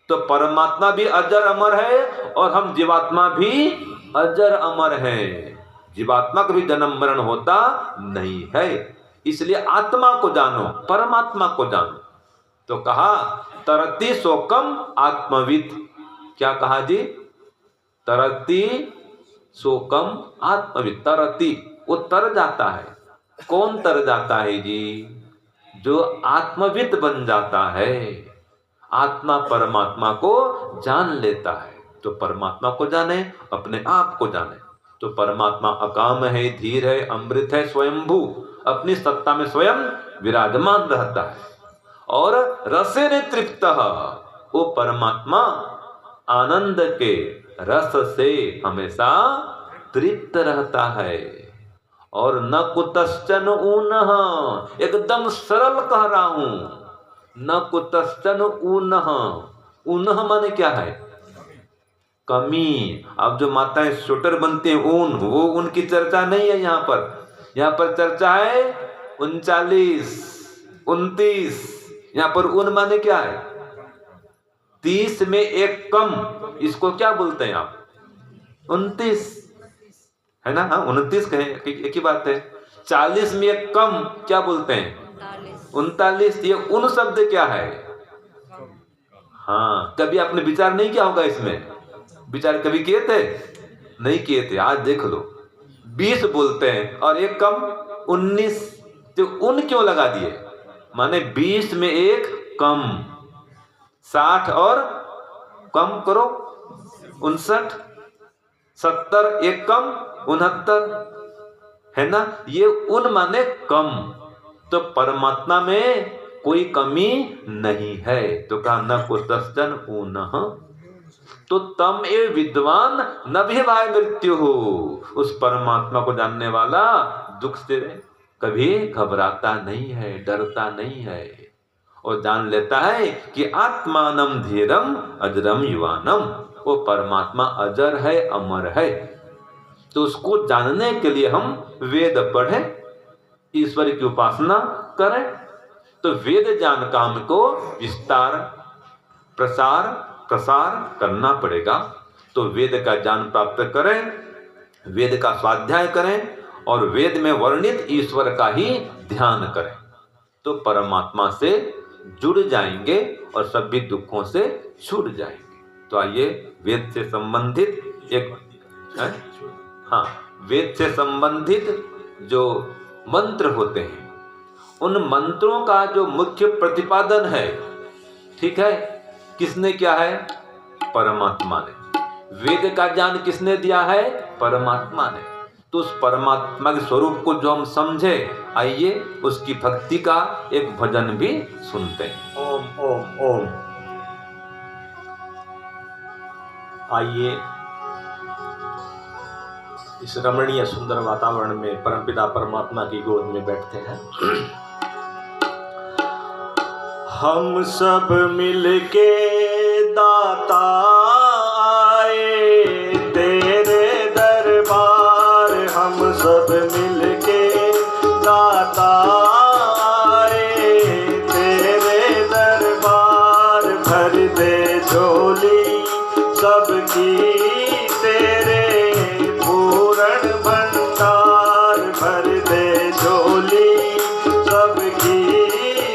तो परमात्मा भी अजर अमर है और हम जीवात्मा भी अजर अमर हैं। जीवात्मा का भी जन्म मरण होता नहीं है। इसलिए आत्मा को जानो, परमात्मा को जानो। तो कहा तरति शोकम आत्मविद। क्या कहा जी? तरति शोकम आत्मविद। तरति, वो तर जाता है। कौन तर जाता है जी? जो आत्मविद बन जाता है, आत्मा परमात्मा को जान लेता है। तो परमात्मा को जाने, अपने आप को जाने। तो परमात्मा अकाम है, धीर है, अमृत है, स्वयंभू, अपनी सत्ता में स्वयं विराजमान रहता है। और रसे ने तृप्त, वो परमात्मा आनंद के रस से हमेशा तृप्त रहता है। और न कुतश्चन ऊनः, एकदम सरल कह रहा हूं, न कुतश्चन ऊनः। ऊनः माने क्या है? कमी। अब जो माताएं स्वेटर बनते हैं ऊन, वो उनकी चर्चा नहीं है यहाँ पर। यहाँ पर चर्चा है 39, 29। यहाँ पर ऊन माने क्या है? 30 में एक कम, इसको क्या बोलते हैं आप? 29 है ना? हाँ, 29 कहें, एक ही बात है। 40 में एक कम क्या बोलते हैं? 39। ये उन शब्द क्या है? हाँ, कभी आपने विचार नहीं किया होगा इसमें? विचार कभी किए थे? नहीं किए थे। आज देख लो, 20 बोलते हैं और एक कम 19। तो उन क्यों लगा दिए? माने 20 में एक कम, 60 और कम करो 59, 70 एक कम 69, है ना? ये उन माने कम। तो परमात्मा में कोई कमी नहीं है। तो कहा न कुतश्चन ऊनः, तो तम ए विद्वान न भिवाय मृत्यु हो। उस परमात्मा को जानने वाला दुख से कभी घबराता नहीं है, डरता नहीं है, और जान लेता है कि आत्मानम धीरम अजरम युवानम, वो परमात्मा अजर है, अमर है। तो उसको जानने के लिए हम वेद पढ़ें, ईश्वर की उपासना करें। तो वेद ज्ञान का हमको विस्तार, प्रसार, प्रसार करना पड़ेगा। तो वेद का ज्ञान प्राप्त करें, वेद का स्वाध्याय करें और वेद में वर्णित ईश्वर का ही ध्यान करें। तो परमात्मा से जुड़ जाएंगे और सभी दुखों से छूट जाएंगे। तो आइए वेद से संबंधित एक हाँ, वेद से संबंधित जो मंत्र होते हैं, उन मंत्रों का जो मुख्य प्रतिपादन है, ठीक है, किसने किया है? परमात्मा ने। वेद का ज्ञान किसने दिया है? परमात्मा ने। तो उस परमात्मा के स्वरूप को जो हम समझे, आइए उसकी भक्ति का एक भजन भी सुनते हैं। ओम ओम ओम। आइए इस रमणीय सुंदर वातावरण में परमपिता परमात्मा की गोद में बैठते हैं। हम सब मिलके दाता आए तेरे दरबार, हम सब मिलके दाता आए तेरे दरबार। भर दे झोली सबकी तेरे पूर्ण भंडार, भर दे झोली सबकी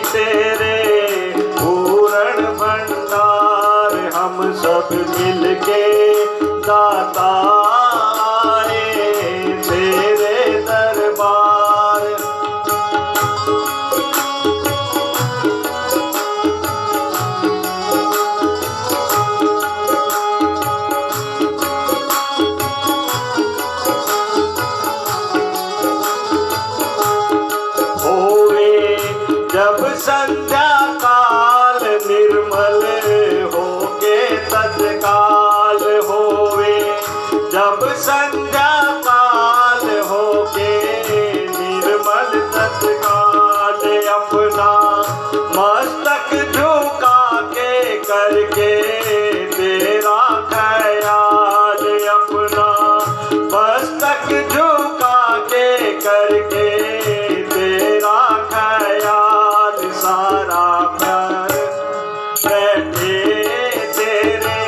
तेरे पूर्ण भंडार। हम सब मिलके दाता आए तेरे दरबार। करके तेरा ख्याल अपना मस्तक झुका के करके तेरा ख्याल सारा प्यार बैठे तेरे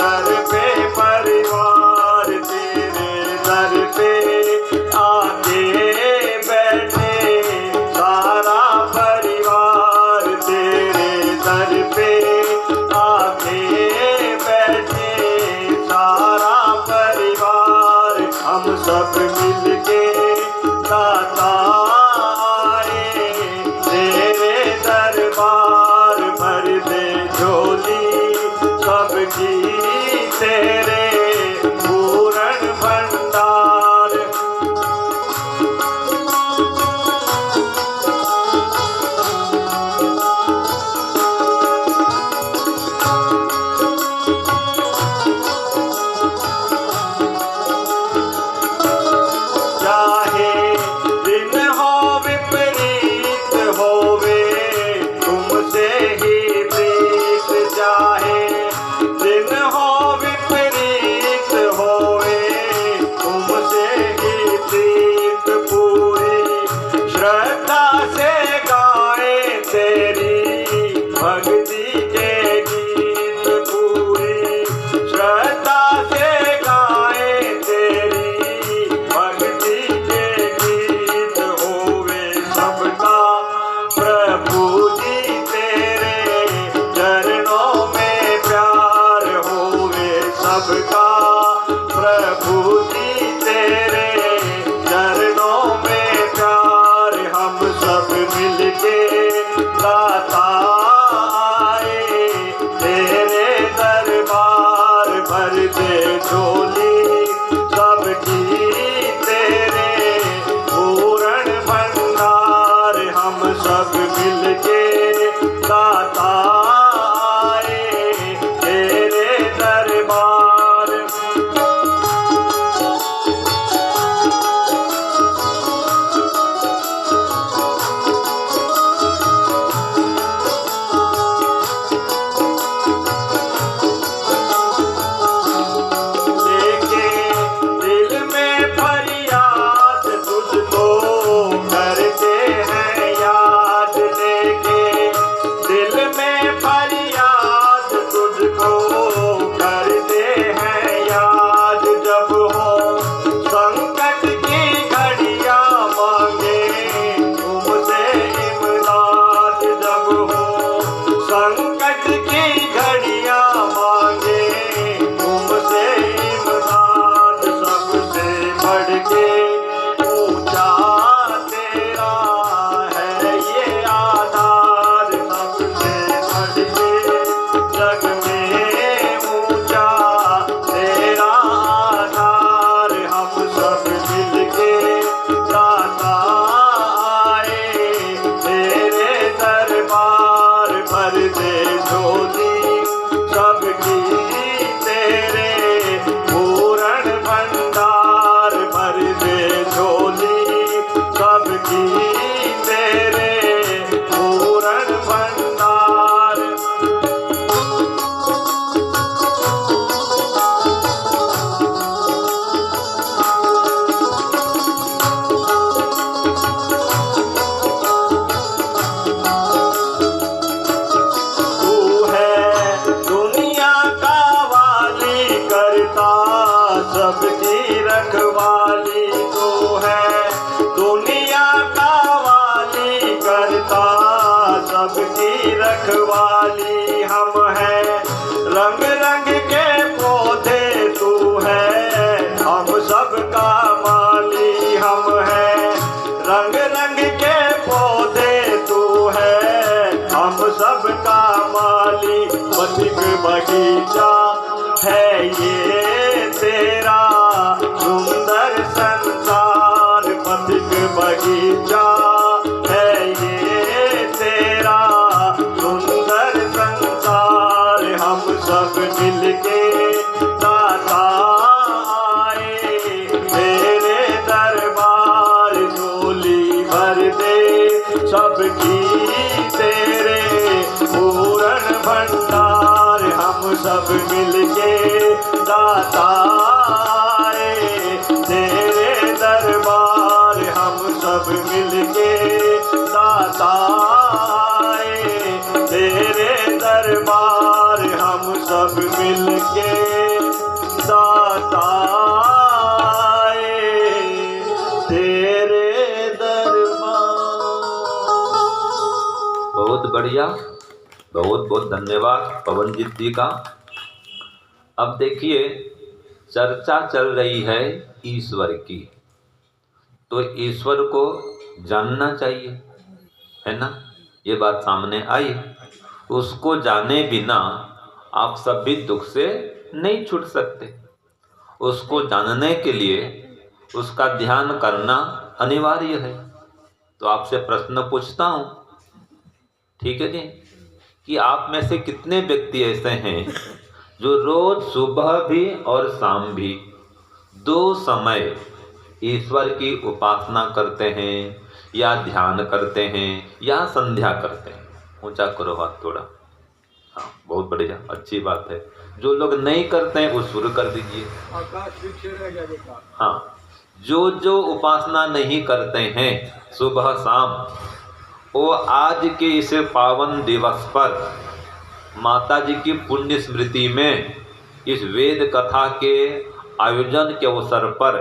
दर पे परिवार तेरे दर पे आके बैठे सारा परिवार तेरे दर पे आके बैठे सारा परिवार हम सब मिलके दाता आए तेरे दरबार भर दे झोली सबकी तेरे पूर्ण भंडार चाहे दिन हो विपरीत होवे तुमसे ही प्रीत चाहे दिन हो विपरीत होवे तुमसे ही प्रीत पूरी श्रद्धा से गाए तेरी भक्ति के गीत पूरी श्रद्धा से गाए तेरी भक्ति के गीत होवे सबका प्रभु जी तेरे चरणों में प्यार होवे सबका प्रभु जी तेरे चरणों में प्यार हम सब मिलके दाता आए तेरे दरबार भर दे झोली सबकी तेरे पूर्ण भंडार हम सब मिलके दाता आए तेरे दरबार लेके दिल में फरियाद तुझको करते हैं याद लेके दिल में फरियाद तुझको करते हैं याद जब हो संकट की घड़ियां मांगे तुमसे इमदाद जब हो संकट की घड़ियां मांगे तुमसे इमदाद सबसे बढ़ के ऊंचा तेरा है ये आधार सबसे बढ़ के जग में ऊंचा तेरा आधार हम सब मिलके दाता आए तेरे दरबार भर दे झोली सबकी तेरे पूर्ण भंडार भर दे झोली सबकी तेरे पूर्ण भंडार तू है दुनिया का वाली करता सबकी रखवाली तू है दुनिया का वाली करता सबकी रखवाली हम है रंग रंग के पौधे तू है हम सबका माली हम है रंग रंग के पौधे तू है हम सबका माली पथिक बगीचा है ये तेरा सुंदर संसार पथिक बगीचा है ये तेरा सुंदर संसार हम सब मिलके दाता आए तेरे दरबार झोली भर दे सबकी तेरे पूर्ण भंडार हम सब मिलके दाता आए तेरे दरबार, हम सब मिलके दाता आए तेरे दरबार, हम सब मिलके दाता आए तेरे दरबार। बहुत बढ़िया, बहुत बहुत धन्यवाद पवनजीत जी का। अब देखिए, चर्चा चल रही है ईश्वर की, तो ईश्वर को जानना चाहिए, है ना। ये बात सामने आई। उसको जाने बिना आप सभी दुख से नहीं छूट सकते। उसको जानने के लिए उसका ध्यान करना अनिवार्य है। तो आपसे प्रश्न पूछता हूँ, ठीक है जी, कि आप में से कितने व्यक्ति ऐसे हैं जो रोज सुबह भी और शाम भी 2 समय ईश्वर की उपासना करते हैं, या ध्यान करते हैं, या संध्या करते हैं? ऊंचा करो हाथ थोड़ा। हाँ, बहुत बढ़िया, अच्छी बात है। जो लोग नहीं करते हैं वो शुरू कर दीजिए। हाँ, जो जो उपासना नहीं करते हैं सुबह शाम, वो आज के इस पावन दिवस पर माता जी की पुण्य स्मृति में इस वेद कथा के आयोजन के अवसर पर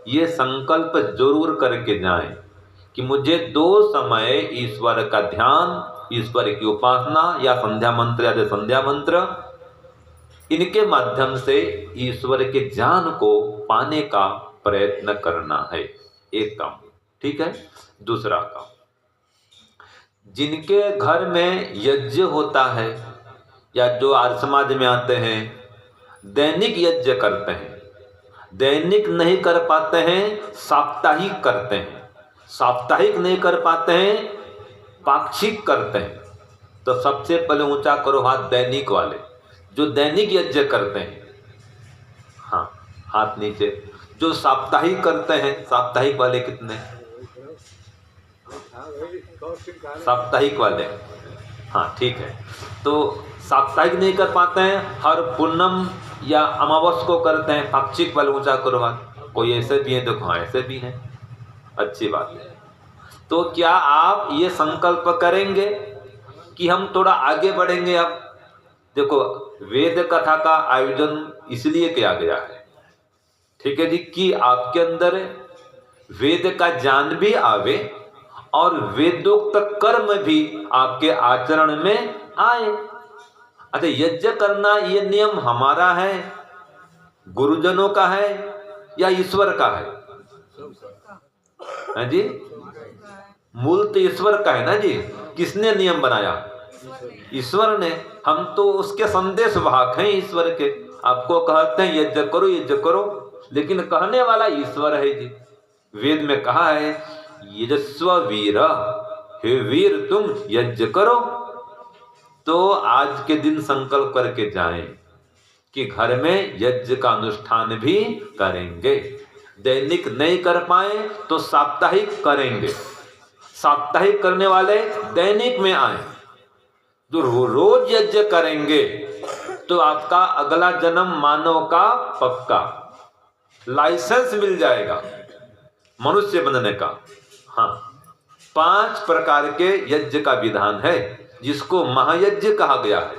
ये संकल्प जरूर करके जाएं कि मुझे 2 समय ईश्वर का ध्यान, ईश्वर की उपासना या संध्या मंत्र या संध्या मंत्र, इनके माध्यम से ईश्वर के ज्ञान को पाने का प्रयत्न करना है। एक काम, ठीक है। दूसरा काम, जिनके घर में यज्ञ होता है या जो आर्य समाज में आते हैं, दैनिक यज्ञ करते हैं, दैनिक नहीं कर पाते हैं साप्ताहिक करते हैं, साप्ताहिक नहीं कर पाते हैं पाक्षिक करते हैं। तो सबसे पहले ऊंचा करो हाथ दैनिक वाले, जो दैनिक यज्ञ करते हैं। हाँ, हाथ नीचे। जो साप्ताहिक करते हैं, साप्ताहिक वाले कितने? साप्ताहिक वाले, हाँ ठीक है। तो साप्ताहिक नहीं कर पाते हैं, हर पूर्णम या अमावस को करते हैं। पाक्षिक वाले ऊंचा करो हाथ। कोई ऐसे भी हैं, देखो हाँ ऐसे भी हैं, अच्छी बात है। तो क्या आप ये संकल्प करेंगे कि हम थोड़ा आगे बढ़ेंगे? अब देखो, वेद कथा का आयोजन इसलिए किया गया है, ठीक है जी, कि आपके अंदर वेद का ज्ञान भी आवे और वेदोक्त कर्म भी आपके आचरण में आए। अच्छा, यज्ञ करना ये नियम हमारा है, गुरुजनों का है, या ईश्वर का है? हाँ जी, मूल तो ईश्वर का है ना जी। किसने नियम बनाया? ईश्वर ने। हम तो उसके संदेश वाहक हैं ईश्वर के। आपको कहते हैं यज्ञ करो यज्ञ करो, लेकिन कहने वाला ईश्वर है जी। वेद में कहा है यजस्व वीर, हे वीर तुम यज्ञ करो। तो आज के दिन संकल्प करके जाएं कि घर में यज्ञ का अनुष्ठान भी करेंगे। दैनिक नहीं कर पाए तो साप्ताहिक करेंगे, साप्ताहिक करने वाले दैनिक में आए। जो रोज यज्ञ करेंगे तो आपका अगला जन्म मानव का पक्का, लाइसेंस मिल जाएगा मनुष्य बनने का। हाँ, 5 प्रकार के यज्ञ का विधान है जिसको महायज्ञ कहा गया है,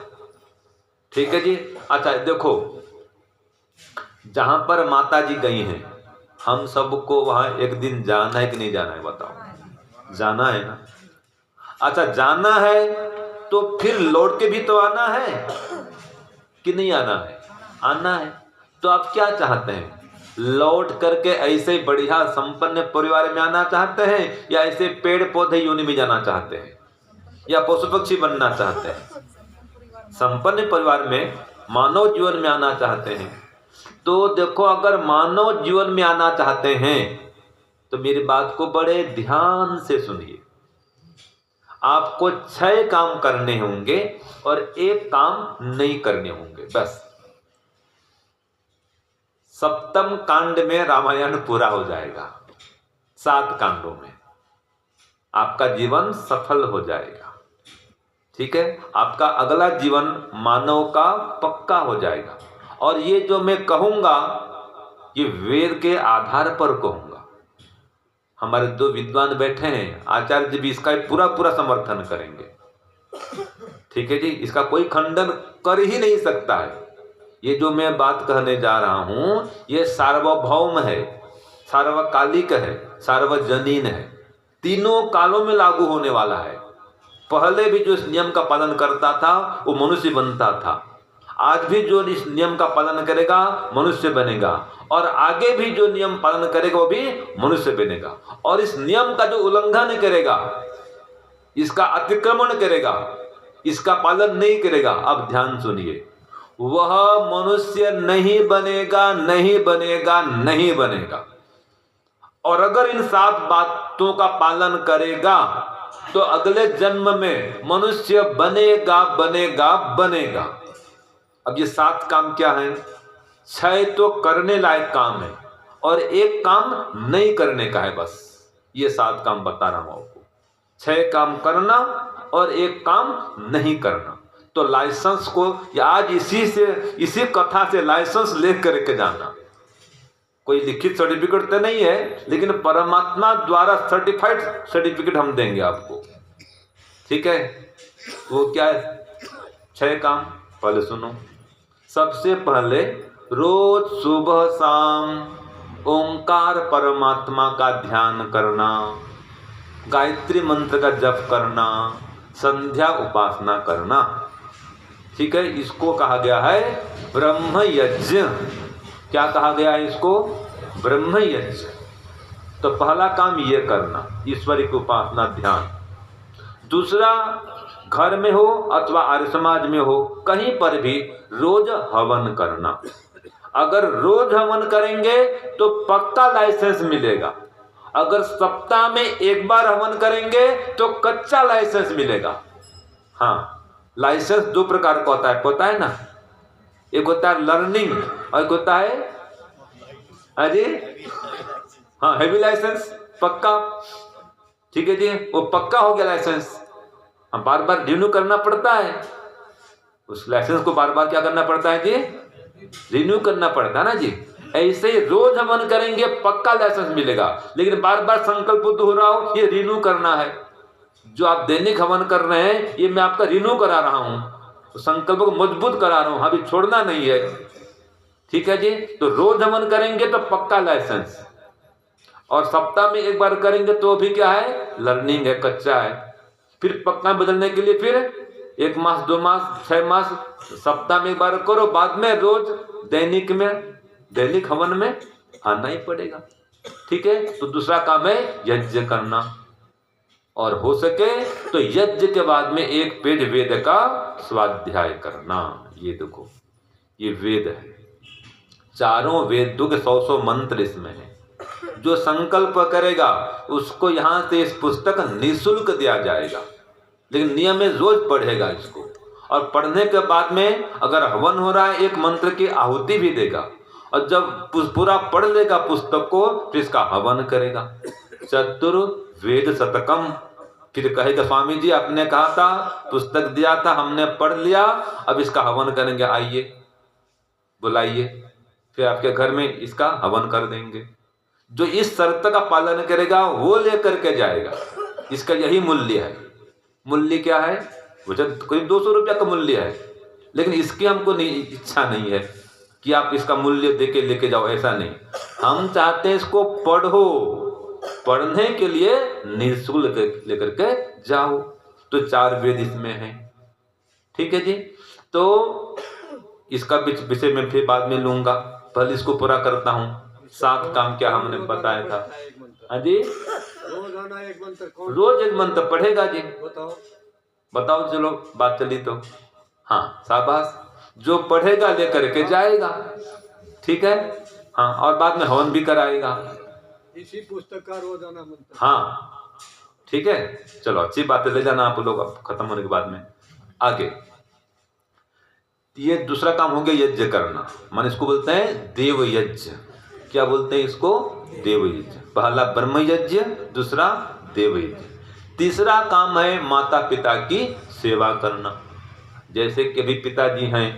ठीक है जी। अच्छा देखो, जहां पर माता जी गई हैं, हम सबको वहां एक दिन जाना है कि नहीं जाना है? बताओ, जाना है ना? अच्छा, जाना है तो फिर लौट के भी तो आना है कि नहीं आना है? आना है। तो आप क्या चाहते हैं? लौट करके ऐसे बढ़िया संपन्न परिवार में आना चाहते हैं, या ऐसे पेड़ पौधे योनि में जाना चाहते हैं, या पशु पक्षी बनना चाहते हैं? संपन्न परिवार में मानव जीवन में आना चाहते हैं। तो देखो, अगर मानव जीवन में आना चाहते हैं तो मेरी बात को बड़े ध्यान से सुनिए। आपको 6 काम करने होंगे और 1 काम नहीं करने होंगे, बस। 7वें कांड में रामायण पूरा हो जाएगा। 7 कांडों में आपका जीवन सफल हो जाएगा। ठीक है, आपका अगला जीवन मानव का पक्का हो जाएगा। और ये जो मैं कहूँगा ये वेद के आधार पर कहूँगा। हमारे दो विद्वान बैठे हैं, आचार्य जी भी इसका पूरा पूरा समर्थन करेंगे। ठीक है जी, इसका कोई खंडन कर ही नहीं सकता है। ये जो मैं बात कहने जा रहा हूँ ये सार्वभौम है, सार्वकालिक है, सार्वजनीन है, तीनों कालों में लागू होने वाला है। पहले भी जो इस नियम का पालन करता था वो मनुष्य बनता था, आज भी जो इस नियम का पालन करेगा मनुष्य बनेगा, और आगे भी जो नियम पालन करेगा वो भी मनुष्य बनेगा। और इस नियम का जो उल्लंघन करेगा, इसका अतिक्रमण करेगा, इसका पालन नहीं करेगा, अब ध्यान सुनिए, वह मनुष्य नहीं बनेगा, नहीं बनेगा, नहीं बनेगा। और अगर इन 7 बातों का पालन करेगा तो अगले जन्म में मनुष्य बनेगा, बनेगा, बनेगा। अब ये 7 काम क्या है? 6 तो करने लायक काम है और एक काम नहीं करने का है। बस ये 7 काम बता रहा हूं आपको। 6 काम करना और एक काम नहीं करना। तो लाइसेंस को आज इसी कथा से लाइसेंस लेकर के जाना। कोई लिखित सर्टिफिकेट तो नहीं है, लेकिन परमात्मा द्वारा सर्टिफाइड सर्टिफिकेट हम देंगे आपको। ठीक है, वो क्या है? 6 काम पहले सुनो। सबसे पहले रोज सुबह शाम ओंकार परमात्मा का ध्यान करना, गायत्री मंत्र का जप करना, संध्या उपासना करना। ठीक है, इसको कहा गया है ब्रह्म यज्ञ। क्या कहा गया है इसको? ब्रह्म यज्ञ। तो पहला काम ये करना, ईश्वर की उपासना, ध्यान। दूसरा, घर में हो अथवा आर्य समाज में हो, कहीं पर भी रोज हवन करना। अगर रोज हवन करेंगे तो पक्का लाइसेंस मिलेगा। अगर सप्ताह में एक बार हवन करेंगे तो कच्चा लाइसेंस मिलेगा। हाँ, लाइसेंस 2 प्रकार का होता है, पता है ना? एक होता है लर्निंग और एक होता है अरे हाँ हैवी लाइसेंस, पक्का। ठीक है जी, वो पक्का हो गया लाइसेंस। हम बार बार रिन्यू करना पड़ता है उस लाइसेंस को, बार बार क्या करना पड़ता है जी? रिन्यू करना पड़ता है ना जी। ऐसे ही रोज हवन करेंगे पक्का लाइसेंस मिलेगा, लेकिन बार बार संकल्प तो हो रहा हो ये रिन्यू करना है। जो आप दैनिक हवन कर रहे हैं ये मैं आपका रिन्यू करा रहा हूं, तो संकल्प को मजबूत करा रहा हूं, अभी छोड़ना नहीं है। ठीक है जी, तो रोज हवन करेंगे तो पक्का लाइसेंस, और सप्ताह में एक बार करेंगे तो भी क्या है? लर्निंग है, कच्चा है। फिर पक्का बदलने के लिए फिर 1 मास, 2 मास, 6 मास, सप्ताह में एक बार करो, बाद में रोज दैनिक हवन में आना ही पड़ेगा। ठीक है, तो दूसरा काम है यज्ञ करना, और हो सके तो यज्ञ के बाद में 1 पेज वेद का स्वाध्याय करना। ये देखो, ये वेद है, चारों वेदों के 100 मंत्र इसमें है। जो संकल्प करेगा उसको यहां से इस पुस्तक निःशुल्क दिया जाएगा, लेकिन नियम में रोज पढ़ेगा इसको, और पढ़ने के बाद में अगर हवन हो रहा है 1 मंत्र की आहुति भी देगा, और जब पूरा पढ़ लेगा पुस्तक को फिर इसका हवन करेगा। चतुर्वेद शतकम। फिर कहेगा स्वामी जी आपने कहा था, पुस्तक दिया था, हमने पढ़ लिया, अब इसका हवन करेंगे, आइए बुलाइए, फिर आपके घर में इसका हवन कर देंगे। जो इस शर्त का पालन करेगा वो लेकर के जाएगा। इसका यही मूल्य है। मूल्य क्या है? वो करीब 200 रुपया का मूल्य है, लेकिन इसकी हमको इच्छा नहीं है कि आप इसका मूल्य देके लेके जाओ, ऐसा नहीं। हम चाहते हैं इसको पढ़ो, पढ़ने के लिए निःशुल्क लेकर के जाओ। तो 4 वेद इसमें है। ठीक है जी, तो इसका विषय में फिर बाद में लूंगा, पहले इसको पूरा करता हूँ। 7 काम क्या हमने बताया था? हाँ जी, रोज 1 मंत्र पढ़ेगा जी। बताओ, चलो बात चली तो। हाँ, शाबाश, जो पढ़ेगा लेकर के जाएगा। ठीक है, हाँ, और बाद में हवन भी कराएगा इसी पुस्तक का रोजाना मंत्र। हाँ, ठीक है, चलो अच्छी बात है, ले जाना आप लोग खत्म होने के बाद में आगे। ये दूसरा काम हो गया यज्ञ करना, मान इसको बोलते हैं देव यज्ञ। क्या बोलते हैं इसको? देव यज्ञ। पहला ब्रह्म यज्ञ, दूसरा देव यज्ञ। तीसरा काम है माता पिता की सेवा करना। जैसे कि अभी पिताजी हैं,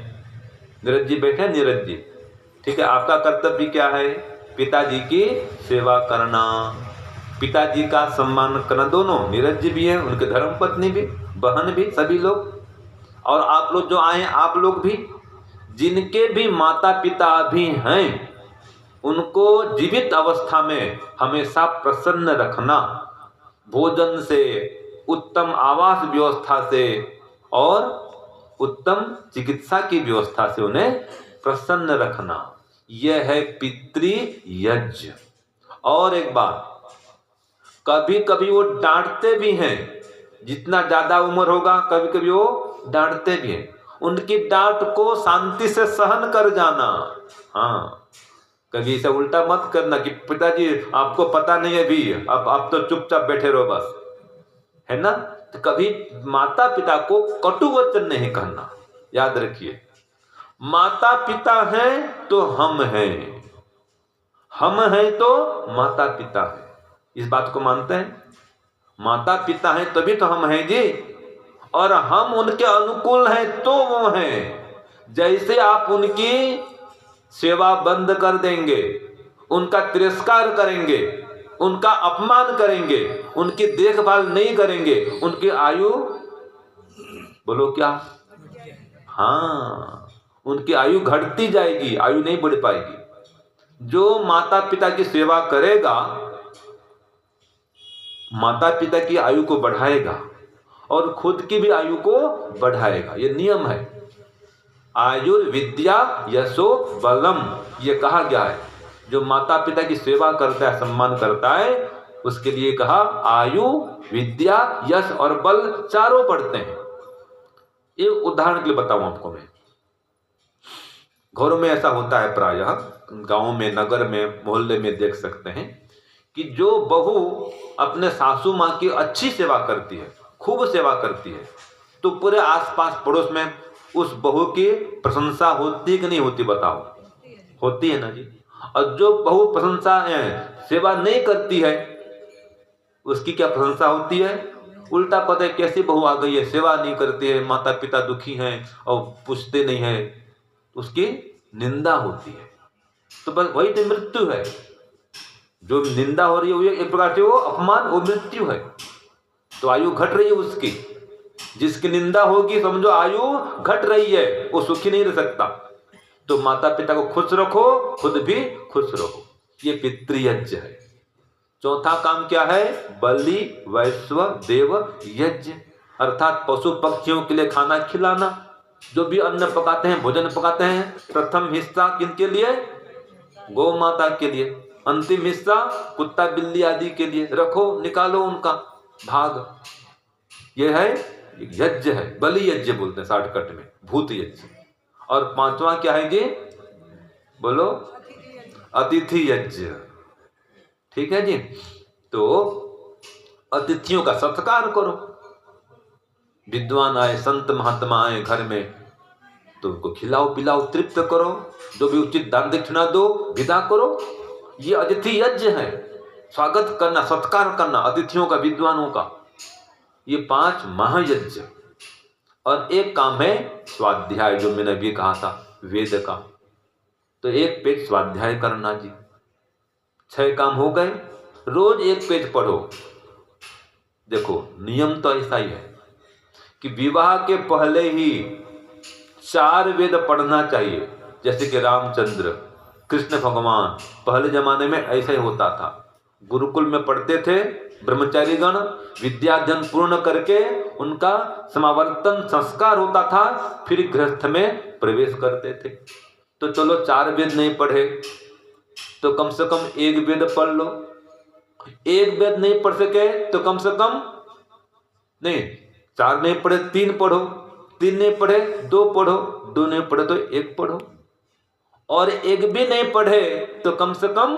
नीरज जी बैठे हैं, नीरज जी, ठीक है, आपका कर्तव्य क्या है? पिताजी की सेवा करना, पिताजी का सम्मान करना। दोनों, नीरज जी भी हैं, उनके धर्मपत्नी भी, बहन भी, सभी लोग, और आप लोग जो आए हैं, आप लोग भी, जिनके भी माता पिता भी हैं, उनको जीवित अवस्था में हमेशा प्रसन्न रखना, भोजन से, उत्तम आवास व्यवस्था से और उत्तम चिकित्सा की व्यवस्था से उन्हें प्रसन्न रखना। यह है पितृयज्ञ। और एक बात, कभी कभी वो डांटते भी हैं, जितना ज्यादा उम्र होगा कभी कभी वो डांटते भी हैं, उनकी डांट को शांति से सहन कर जाना। हाँ, कभी इसे उल्टा मत करना कि पिताजी आपको पता नहीं है अभी, अब आप तो चुपचाप बैठे रहो बस, है ना। तो कभी माता पिता को कटु वचन नहीं कहना। याद रखिए, माता पिता हैं तो हम हैं, हम हैं तो माता पिता हैं। इस बात को मानते हैं? माता पिता हैं तभी तो हम हैं जी, और हम उनके अनुकूल हैं तो वो हैं। जैसे आप उनकी सेवा बंद कर देंगे, उनका तिरस्कार करेंगे, उनका अपमान करेंगे, उनकी देखभाल नहीं करेंगे, उनकी आयु, बोलो क्या? हाँ, उनकी आयु घटती जाएगी, आयु नहीं बढ़ पाएगी। जो माता पिता की सेवा करेगा, माता पिता की आयु को बढ़ाएगा और खुद की भी आयु को बढ़ाएगा। ये नियम है। आयुर्विद्या यशो बलम, ये कहा गया है। जो माता पिता की सेवा करता है, सम्मान करता है, उसके लिए कहा आयु, विद्या, यश और बल चारों बढ़ते हैं। एक उदाहरण के लिए बताऊं आपको मैं, घरों में ऐसा होता है प्रायः, गांव में, नगर में, मोहल्ले में देख सकते हैं कि जो बहू अपने सासू माँ की अच्छी सेवा करती है, खूब सेवा करती है, तो पूरे आसपास पड़ोस में उस बहू की प्रशंसा होती कि नहीं होती? बताओ, होती है ना जी। और जो बहू प्रशंसा सेवा नहीं करती है, उसकी क्या प्रशंसा होती है? उल्टा पता है, कैसी बहू आ गई है, सेवा नहीं करती है, माता पिता दुखी हैं और पूछते नहीं है, उसकी निंदा होती है। तो बस वही तो मृत्यु है। जो निंदा हो रही है वो एक प्रकार से वो अपमान, वो मृत्यु है। तो आयु घट रही है उसकी। जिसकी निंदा होगी समझो आयु घट रही है, वो सुखी नहीं रह सकता। तो माता पिता को खुश रखो, खुद भी खुश रहो। ये पितृयज्ञ है। चौथा काम क्या है? बलि वैश्व देव यज्ञ, अर्थात पशु पक्षियों के लिए खाना खिलाना। जो भी अन्न पकाते हैं, भोजन पकाते हैं, प्रथम हिस्सा किनके लिए? गौ माता के लिए। अंतिम हिस्सा कुत्ता बिल्ली आदि के लिए रखो, निकालो उनका भाग। यह है यज्ञ, है बलि यज्ञ बोलते हैं शॉर्टकट में, भूत यज्ञ। और पांचवा क्या है जी? बोलो, अतिथि यज्ञ। ठीक है जी। तो अतिथियों का सत्कार करो। विद्वान आए, संत महात्मा आए घर में, तो उनको खिलाओ पिलाओ, तृप्त करो, जो भी उचित दान दक्षिणा दो, विदा करो। ये अतिथि यज्ञ है। स्वागत करना, सत्कार करना अतिथियों का, विद्वानों का। ये 5 महायज्ञ। और एक काम है स्वाध्याय, जो मैंने अभी कहा था, वेद का। तो 1 पेज स्वाध्याय करना जी। 6 काम हो गए। रोज 1 पेज पढ़ो। देखो, नियम तो ऐसा ही है कि विवाह के पहले ही 4 वेद पढ़ना चाहिए। जैसे कि रामचंद्र, कृष्ण भगवान, पहले जमाने में ऐसा ही होता था। गुरुकुल में पढ़ते थे ब्रह्मचारी गण, विद्याध्ययन पूर्ण करके उनका समावर्तन संस्कार होता था, फिर गृहस्थ में प्रवेश करते थे। तो चलो 4 वेद नहीं पढ़े तो कम से कम 1 वेद पढ़ लो। 1 वेद नहीं पढ़ सके तो कम से कम, नहीं 4 नहीं पढ़े 3 पढ़ो, 3 नहीं पढ़े 2 पढ़ो, 2 नहीं पढ़े तो 1 पढ़ो, और 1 भी नहीं पढ़े तो कम से कम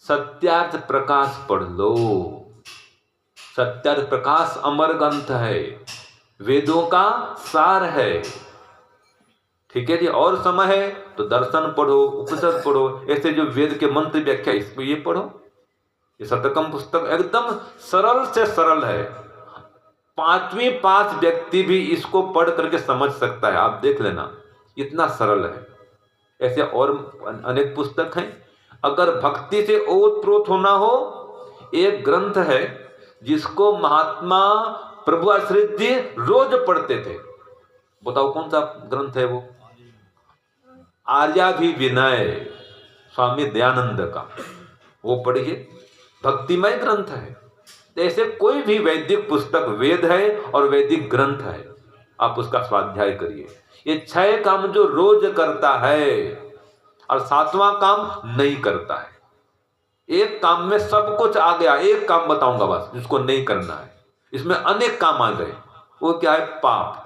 सत्यार्थ प्रकाश पढ़ लो। सत्यार्थ प्रकाश अमर ग्रंथ है, वेदों का सार है। ठीक है जी। और समय है तो दर्शन पढ़ो, उपनिषद पढ़ो, ऐसे जो वेद के मंत्र व्याख्या इसको ये पढ़ो। ये शतकम पुस्तक एकदम सरल से सरल है। 5वीं पास व्यक्ति भी इसको पढ़ करके समझ सकता है। आप देख लेना, इतना सरल है। ऐसे और अनेक पुस्तक हैं। अगर भक्ति से ओतप्रोत होना हो, एक ग्रंथ है जिसको महात्मा प्रभु आश्रित जी रोज पढ़ते थे। बताओ कौन सा ग्रंथ है वो? आर्याभिविनय, स्वामी दयानंद का। वो पढ़िए, भक्तिमय ग्रंथ है। ऐसे कोई भी वैदिक पुस्तक वेद है और वैदिक ग्रंथ है, आप उसका स्वाध्याय करिए। ये 6 काम जो रोज करता है और 7वां काम नहीं करता है। एक काम में सब कुछ आ गया, एक काम बताऊंगा बस जिसको नहीं करना है। इसमें अनेक काम आ गए। वो क्या है? पाप।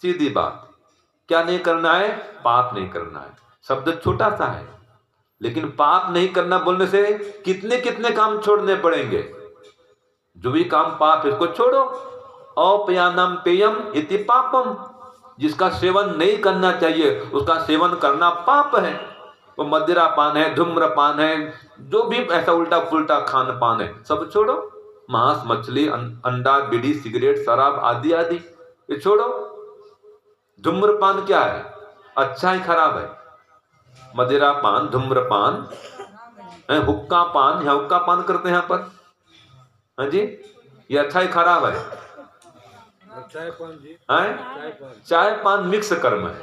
सीधी बात, क्या नहीं करना है? पाप नहीं करना है। शब्द छोटा सा है, लेकिन पाप नहीं करना बोलने से कितने कितने काम छोड़ने पड़ेंगे। जो भी काम पाप है उसको छोड़ो। अपयानम पेयम इति पापम, जिसका सेवन नहीं करना चाहिए उसका सेवन करना पाप है। वो मदिरा पान है, धूम्रपान है, जो भी ऐसा उल्टा पुल्टा खान पान है, सब छोड़ो। मांस, मछली, अंडा, बीड़ी, सिगरेट, शराब आदि आदि ये छोड़ो। धूम्रपान क्या है? अच्छा है खराब है? मदिरा पान, धूम्रपान, हुक्का पान, या हुक्का पान करते हैं यहाँ पर, हाँ जी, ये अच्छा है खराब है? चाय पान जी, चाय पान मिक्स कर्म है।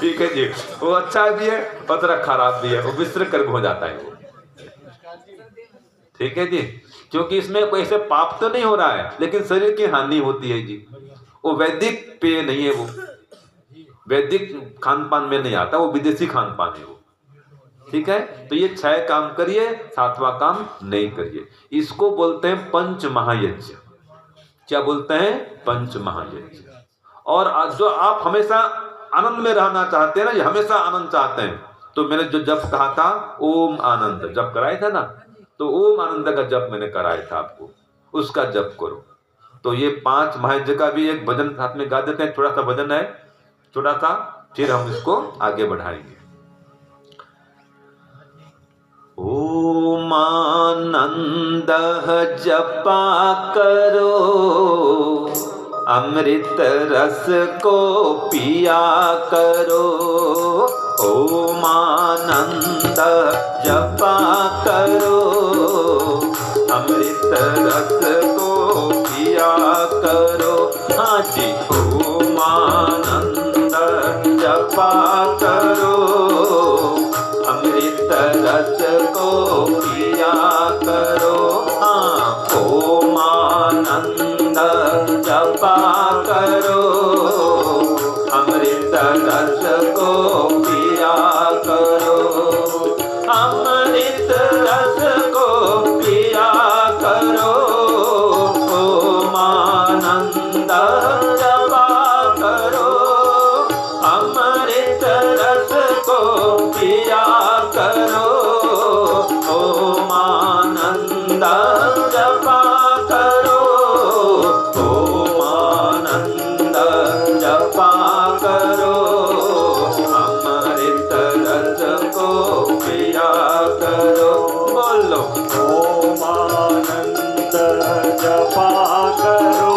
ठीक है जी, वो अच्छा भी है और थोड़ा खराब भी है, वो मिश्र कर्म हो जाता है वो। ठीक है जी, क्योंकि इसमें कोई ऐसे पाप तो नहीं हो रहा है, लेकिन शरीर की हानि होती है जी। वो वैदिक पेय नहीं है, वो वैदिक खान पान में नहीं आता, वो विदेशी खान पान है वो। ठीक है, तो ये 6 काम करिए, 7वां काम नहीं करिए। इसको बोलते हैं पंच महायज्ञ। क्या बोलते हैं? पंच महायज्ञ। और जो आप हमेशा आनंद में रहना चाहते हैं ना, ये हमेशा आनंद चाहते हैं, तो मैंने जो जप कहा था, ओम आनंद जप कराया था ना, तो ओम आनंद का जप मैंने कराया था आपको, उसका जप करो। तो ये 5 महायज्ञ का भी एक भजन साथ में गा देते हैं। थोड़ा सा भजन है, थोड़ा सा, फिर हम इसको आगे बढ़ाएंगे। ओम आनंद जपा करो, अमृत रस को पिया करो। ओम आनंद जपा करो, अमृत रस को पिया करो। हाँ जी, ओम आनंद जपा करो, अमृत रस को पिया करो। हाँ, ओम आनंद जपा करो, अमृत रस को पिया करो। अमृत रस को पिया करो, ओम आनंद जपा करो, अमृत रस को पिया करो। ओम आनंद जपा करो, ओम आनंद जपा करो, अमृत रस को पिया करो। बोलो ओम आनंद जपा करो,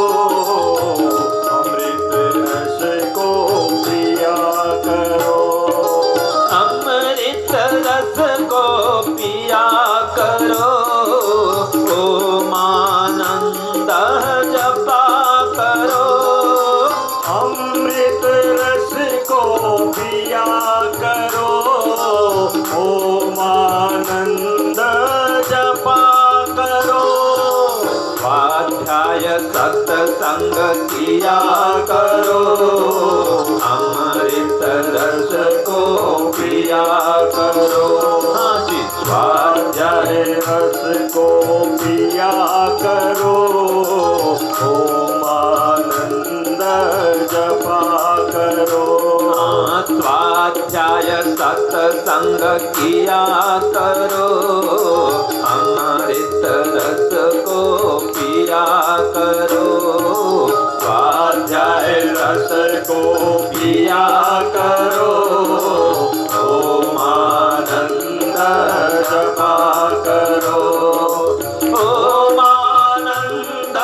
अमृत रस को पिया करो। अमृत रस को पिया करो, ओम आनंद जपा करो। अमृत रस को पिया करो, ओम आनंद जपा करो। स्वाध्याय सत्संग किया करो, अमृत रस को पिया करो। हाँ जी, स्वाध्याय रस को पिया करो, ओम आनंद जपा करो। स्वाध्याय सत्संग किया करो, अमृत रस को पिया करो। स्वाध्याय रस को पिया करो, ओम आनंद जपा करो। ओम आनंद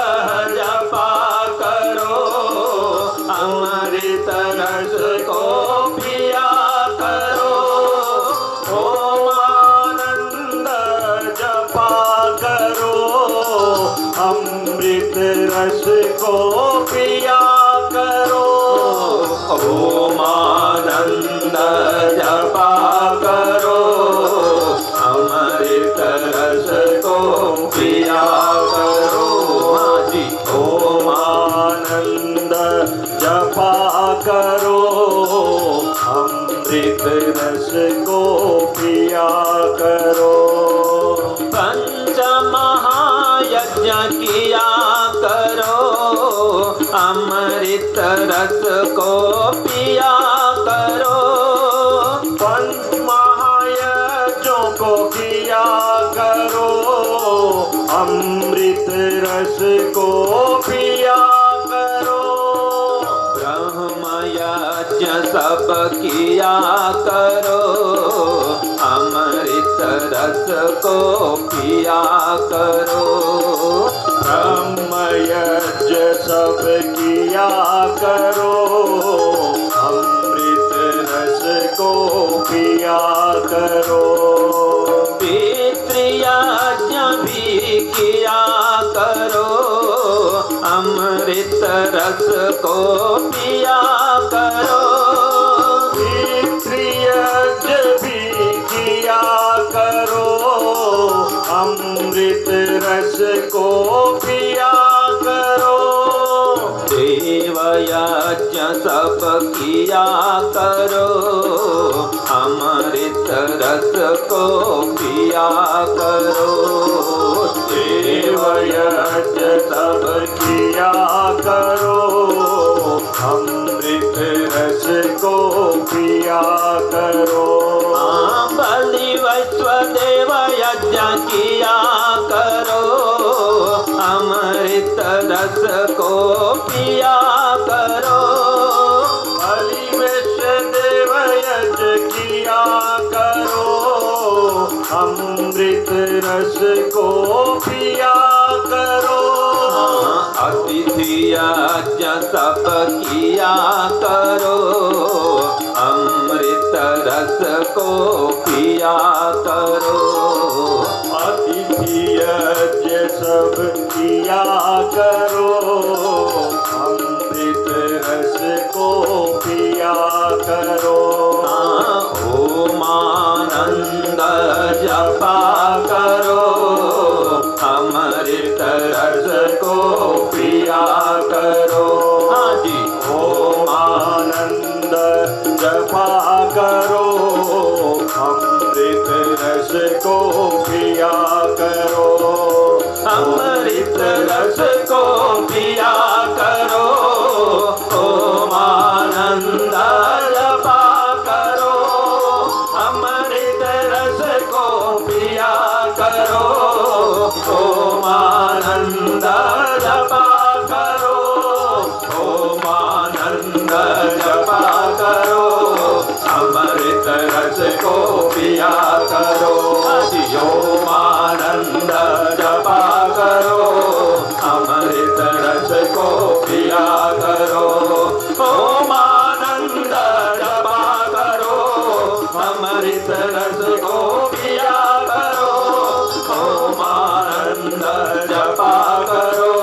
ओम आनंद जपा करो, अमृत रस को पिया करो। हाँ जी। ओम आनंद जपा करो, अमृत रस को पिया करो। पंच महायज्ञ किया करो, अमृत रस को पिया करो। पंच महायज्ञों को किया करो, अमृत रस को पिया करो। ब्रह्म यज्ञ सब किया करो, अमृत रस को पिया करो। ब्रह्म यज्ञ सब किया करो, अमृत रस को पिया करो। पितृयज्ञ भी किया करो, अमृत रस को पिया करो। पितृयज्ञ भी किया करो, अमृत रस को पिया करो। देवयज्ञ सब किया करो, अमृत रस को पिया करो। देवयज्ञ सब किया करो, अमृत रस को पिया करो। बलि वैश्वदेव यज्ञ किया करो, अमृत रस को पिया करो। बलि वैश्वदेव यज्ञ किया करो, अमृत रस को पिया करो। अतिथि यज्ञ सब किया करो, अमृत रस को पिया करो। अतिथि यज्ञ सब किया करो, अमृत रस को पिया करो। ओम आनंद जपा करो, अमृत रस को पिया करो। हाँ जी। ओम आनंद जपा करो, अमृत रस को पिया करो। अमृत रस को पिया करो, ओम आनंद जपा करो, अमृत रस को पिया करो। ओम आनंद जपा करो, ओम आनंद जपा करो, अमृत रस को पिया करो। ओम आनंद जपा करो, अमृत रस को पिया करो। ओम आनंद जपा करो, अमृत रस को पिया करो। ओम आनंद जपा करो,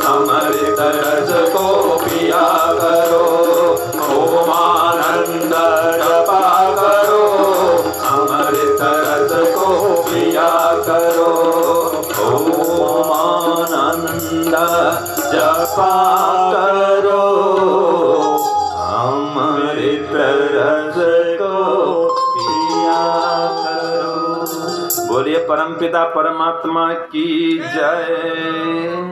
अमृत रस को पिया करो। ओम आनंद जपा करो, अमृत रस को पिया करो। ओम आनंद जपा करो, अमृत रस को पिया करो। बोलिए परमपिता परमात्मा की जय।